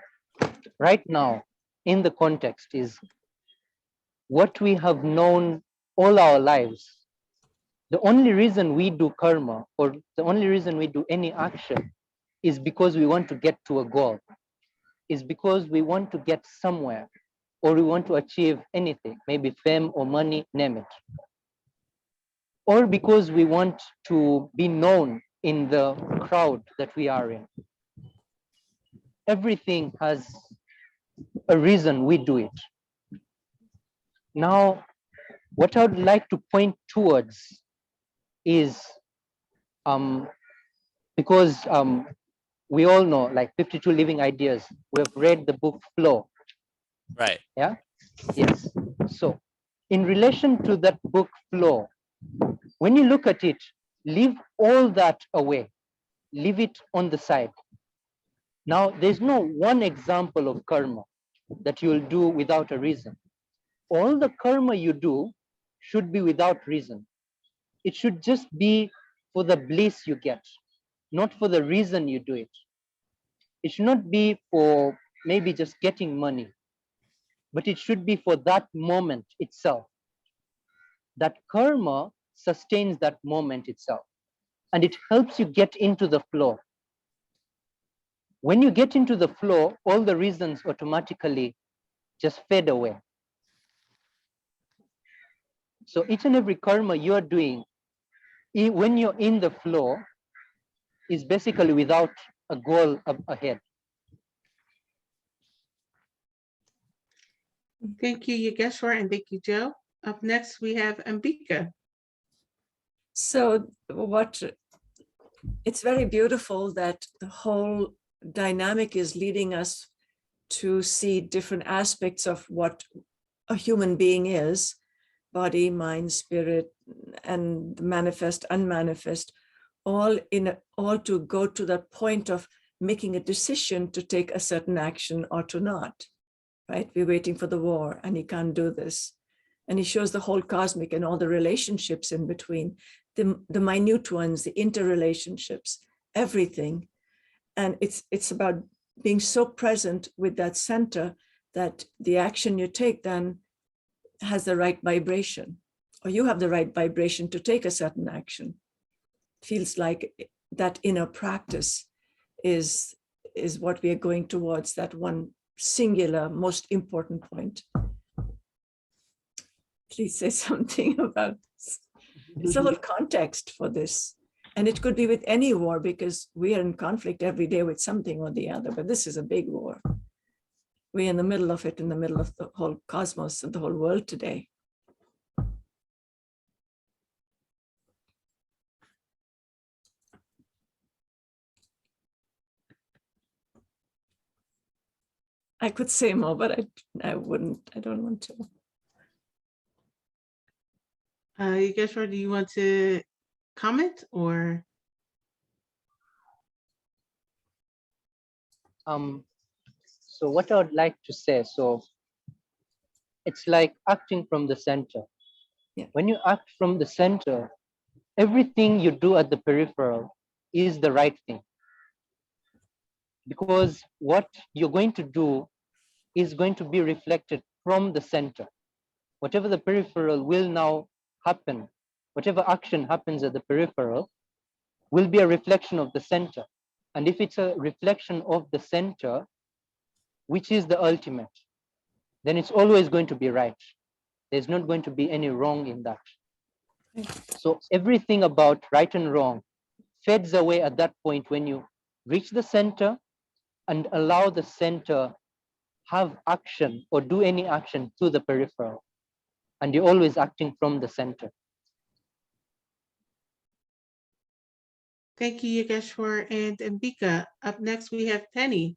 right now, in the context is what we have known all our lives. The only reason we do karma, or the only reason we do any action, is because we want to get to a goal, is because we want to get somewhere, or we want to achieve anything, maybe fame or money, name it. Or because we want to be known in the crowd that we are in. Everything has a reason we do it. Now, what I would like to point towards is, because we all know, like 52 Living Ideas, we have read the book Flow. Right. Yeah. Yes. So in relation to that book Flow, when you look at it, leave all that away, leave it on the side. Now, there's no one example of karma that you'll do without a reason. All the karma you do should be without reason. It should just be for the bliss you get, not for the reason you do it. It should not be for maybe just getting money, but it should be for that moment itself. That karma sustains that moment itself, and it helps you get into the flow. When you get into the flow, all the reasons automatically just fade away. So each and every karma you're doing, when you're in the flow, is basically without a goal ahead. Thank you, Yogeshwar, and thank you, Joe. Up next, we have Ambika. So it's very beautiful that the whole dynamic is leading us to see different aspects of what a human being is, body, mind, spirit, and manifest, unmanifest, all to go to that point of making a decision to take a certain action or to not, right? We're waiting for the war and he can't do this. And he shows the whole cosmic and all the relationships in between, the minute ones, the interrelationships, everything. And it's about being so present with that center that the action you take then has the right vibration, or you have the right vibration to take a certain action. Feels like that inner practice is what we are going towards, that one singular, most important point. Please say something about this. It's the whole context for this. And it could be with any war, because we are in conflict every day with something or the other, but this is a big war. We're in the middle of it, in the middle of the whole cosmos and the whole world today. I could say more, but I wouldn't. I don't want to. Yogeshwar, do you want to comment or? So what I would like to say, so it's like acting from the center. Yeah. When you act from the center, everything you do at the peripheral is the right thing. Because what you're going to do is going to be reflected from the center. Whatever the peripheral will now happen, whatever action happens at the peripheral will be a reflection of the center. And if it's a reflection of the center, which is the ultimate, then it's always going to be right. There's not going to be any wrong in that. So everything about right and wrong fades away at that point when you reach the center and allow the center have action or do any action to the peripheral. And you're always acting from the center. Thank you, Yogeshwar and Ambika. Up next, we have Penny.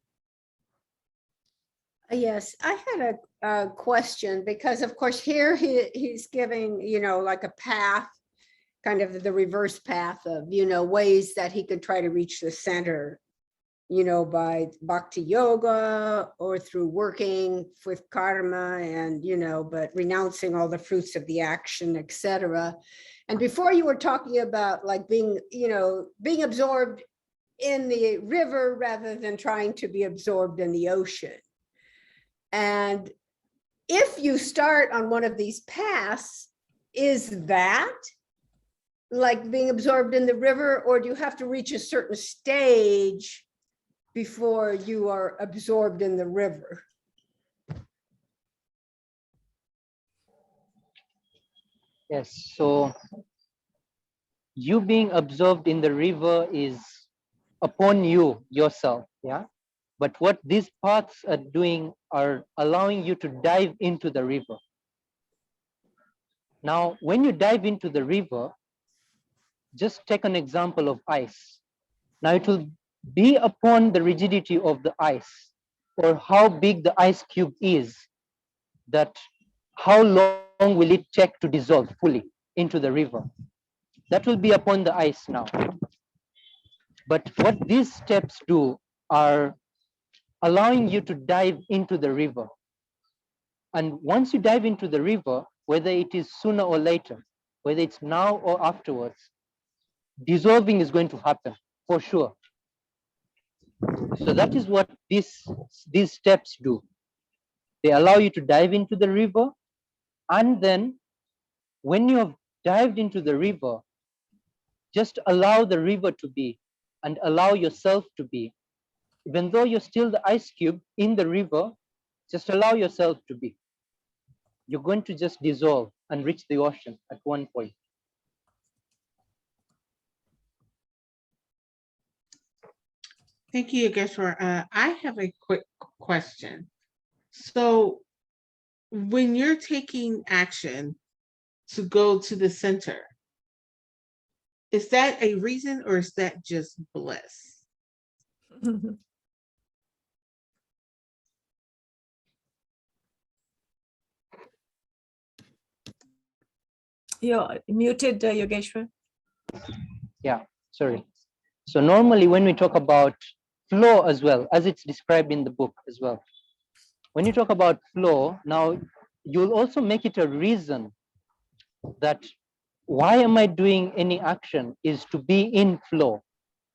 Yes, I had a question, because of course here he's giving, like a path, kind of the reverse path of, ways that he could try to reach the center, by bhakti yoga or through working with karma and, but renouncing all the fruits of the action, etc. And before you were talking about like being absorbed in the river rather than trying to be absorbed in the ocean. And if you start on one of these paths, is that like being absorbed in the river, or do you have to reach a certain stage before you are absorbed in the river? Yes, so you being absorbed in the river is upon you yourself, yeah? But what these paths are doing are allowing you to dive into the river. Now, when you dive into the river, just take an example of ice. Now, it will be upon the rigidity of the ice or how big the ice cube is, that how long will it take to dissolve fully into the river. That will be upon the ice now. But what these steps do are allowing you to dive into the river. And once you dive into the river, whether it is sooner or later, whether it's now or afterwards, dissolving is going to happen for sure. So that is what these steps do. They allow you to dive into the river, and then when you have dived into the river, just allow the river to be and allow yourself to be. Even though you're still the ice cube in the river, just allow yourself to be. You're going to just dissolve and reach the ocean at one point. Thank you, Yogeshwar. I have a quick question. So when you're taking action to go to the center, is that a reason or is that just bliss? You're muted, Yogeshwar. Yeah, sorry. So normally when we talk about flow as well, as it's described in the book as well, when you talk about flow, now you'll also make it a reason that why am I doing any action is to be in flow,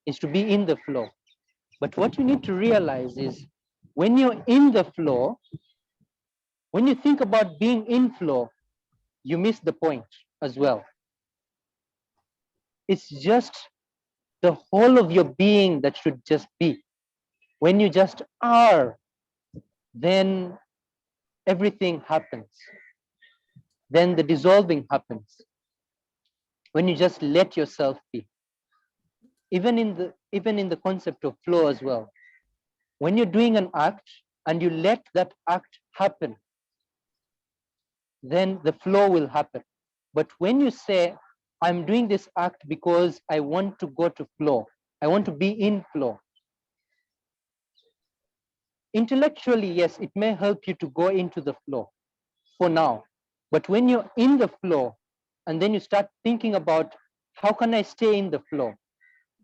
is to be in the flow. But what you need to realize is when you're in the flow, when you think about being in flow, you miss the point as well. It's just the whole of your being that should just be. When you just are, then everything happens. Then the dissolving happens. When you just let yourself be. Even in the concept of flow as well. When you're doing an act and you let that act happen, then the flow will happen. But when you say, I'm doing this act because I want to go to flow, I want to be in flow. Intellectually, yes, it may help you to go into the flow for now. But when you're in the flow and then you start thinking about how can I stay in the flow,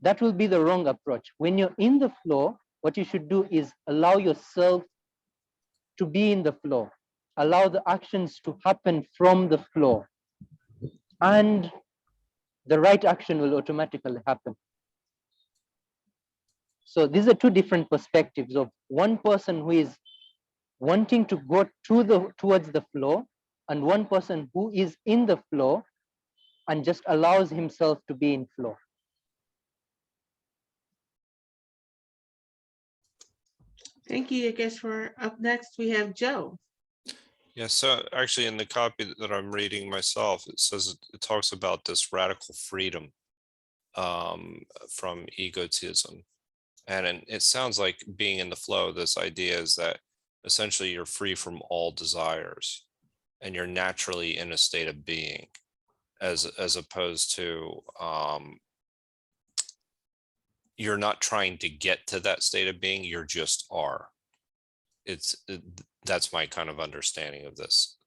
that will be the wrong approach. When you're in the flow, what you should do is allow yourself to be in the flow. Allow the actions to happen from the flow. And the right action will automatically happen. So these are two different perspectives of one person who is wanting to go towards the flow, and one person who is in the flow and just allows himself to be in flow. Thank you, Yogeshwar. Up next, we have Joe. Yeah, so actually in the copy that I'm reading myself, it says it talks about this radical freedom from egotism. And it sounds like being in the flow, this idea is that essentially you're free from all desires and you're naturally in a state of being, as opposed to you're not trying to get to that state of being, you're just are. That's my kind of understanding of this.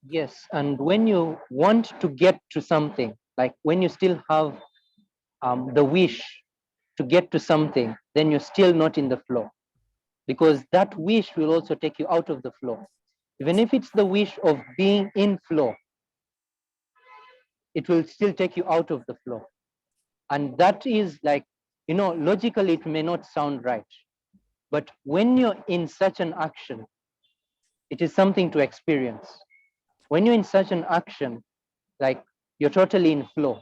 Yes, and when you want to get to something, like when you still have the wish to get to something, then you're still not in the flow, because that wish will also take you out of the flow. Even if it's the wish of being in flow, it will still take you out of the flow. And that is like, logically it may not sound right, but when you're in such an action, it is something to experience. When you're in such an action, like you're totally in flow,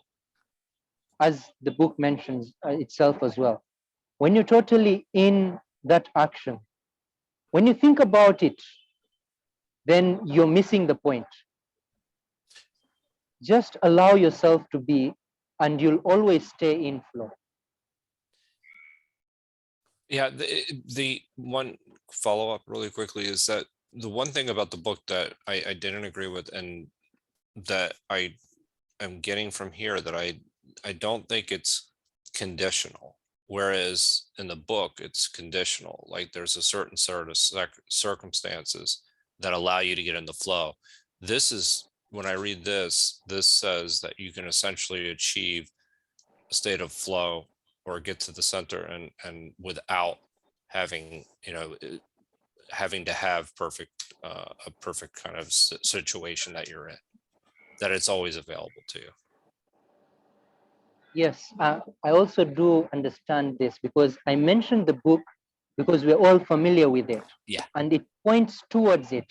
as the book mentions itself as well. When you're totally in that action, when you think about it, then you're missing the point. Just allow yourself to be, and you'll always stay in flow. Yeah, the one follow-up really quickly is that the one thing about the book that I didn't agree with, and that I am getting from here, that I don't think it's conditional, whereas in the book it's conditional. Like there's a certain sort of circumstances that allow you to get in the flow. This is, when I read this says that you can essentially achieve a state of flow or get to the center and without having, having to have a perfect kind of situation that you're in, that it's always available to you. Yes, I also do understand this, because I mentioned the book because we're all familiar with it. Yeah. And it points towards it.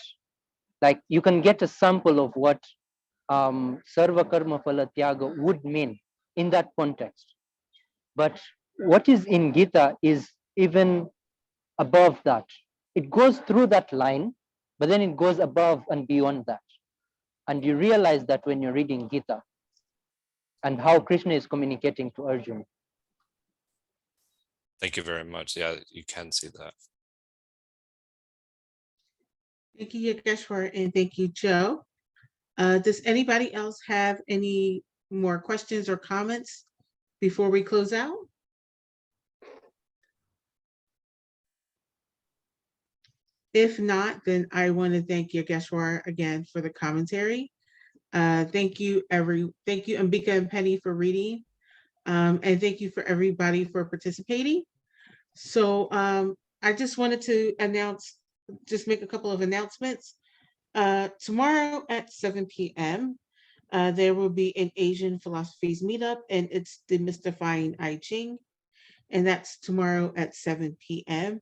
Like you can get a sample of what Sarva Karma Phala Tyaga would mean in that context. But what is in Gita is even above that. It goes through that line, but then it goes above and beyond that. And you realize that when you're reading Gita and how Krishna is communicating to Arjuna. Thank you very much. Yeah, you can see that. Thank you, Yogeshwar, and thank you, Joe. Does anybody else have any more questions or comments before we close out? If not, then I want to thank Yogeshwar again for the commentary. Thank you, Ambika and Penny, for reading. And thank you for everybody for participating. So I just wanted to make a couple of announcements. Tomorrow at 7 p.m., there will be an Asian philosophies meetup, and it's demystifying I Ching. And that's tomorrow at 7 p.m.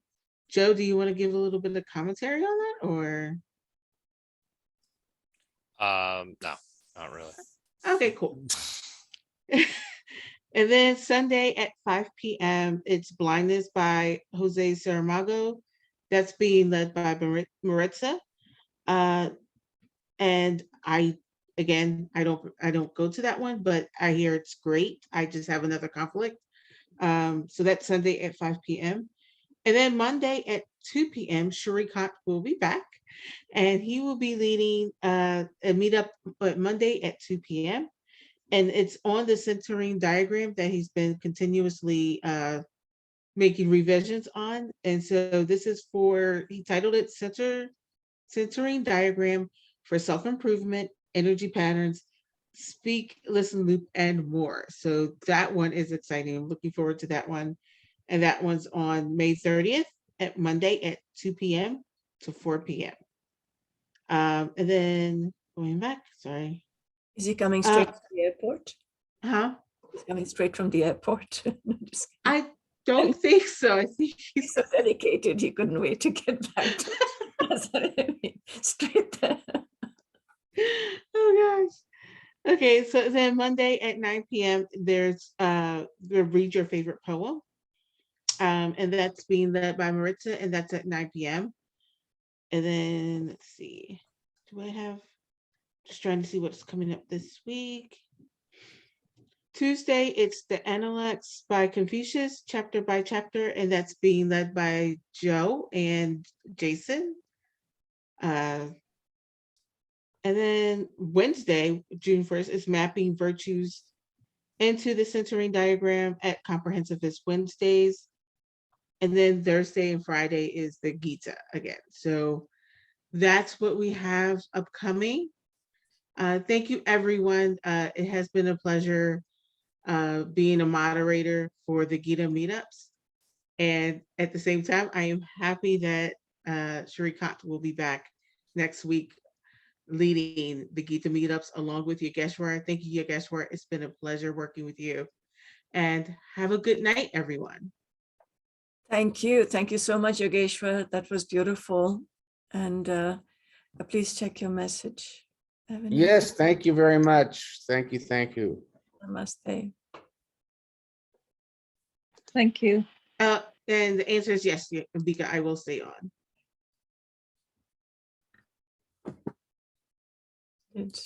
Joe, do you want to give a little bit of commentary on that, or? No, not really. Okay, cool. And then Sunday at 5 p.m., it's Blindness by Jose Saramago. That's being led by Maritza. And I don't go to that one, but I hear it's great. I just have another conflict. So that's Sunday at 5 p.m. And then Monday at 2 p.m., Shrikant will be back, and he will be leading a meetup Monday at 2 p.m. And it's on the centering diagram that he's been continuously making revisions on. And so this is he titled it Centering Diagram for Self-Improvement, Energy Patterns, Speak, Listen, Loop, and more. So that one is exciting. I'm looking forward to that one. And that one's on May 30th at Monday at 2 p.m. to 4 p.m. And then going back, sorry. Is he coming straight from the airport? Huh? He's coming straight from the airport. No, just kidding. I don't think so. I think He's he's so dedicated, he couldn't wait to get back to that's what I mean. Straight there. oh gosh. Okay, so then Monday at 9 p.m. there's read your favorite poem. And that's being led by Maritza, and that's at 9 p.m. And then let's see. Do I have just trying to see what's coming up this week? Tuesday, it's the Analects by Confucius, chapter by chapter, and that's being led by Joe and Jason. And then Wednesday, June 1st, is mapping virtues into the centering diagram at Comprehensivist Wednesdays. And then Thursday and Friday is the Gita again. So that's what we have upcoming. Thank you, everyone. It has been a pleasure being a moderator for the Gita meetups. And at the same time, I am happy that Shrikant will be back next week leading the Gita meetups along with Yogeshwar. Thank you, Yogeshwar. It's been a pleasure working with you. And have a good night, everyone. Thank you. Thank you so much, Yogeshwar. That was beautiful. And please check your message. Have a nice Yes, thank you very much. Thank you, thank you. Namaste. Thank you. And the answer is yes, Vika, I will stay on. Good.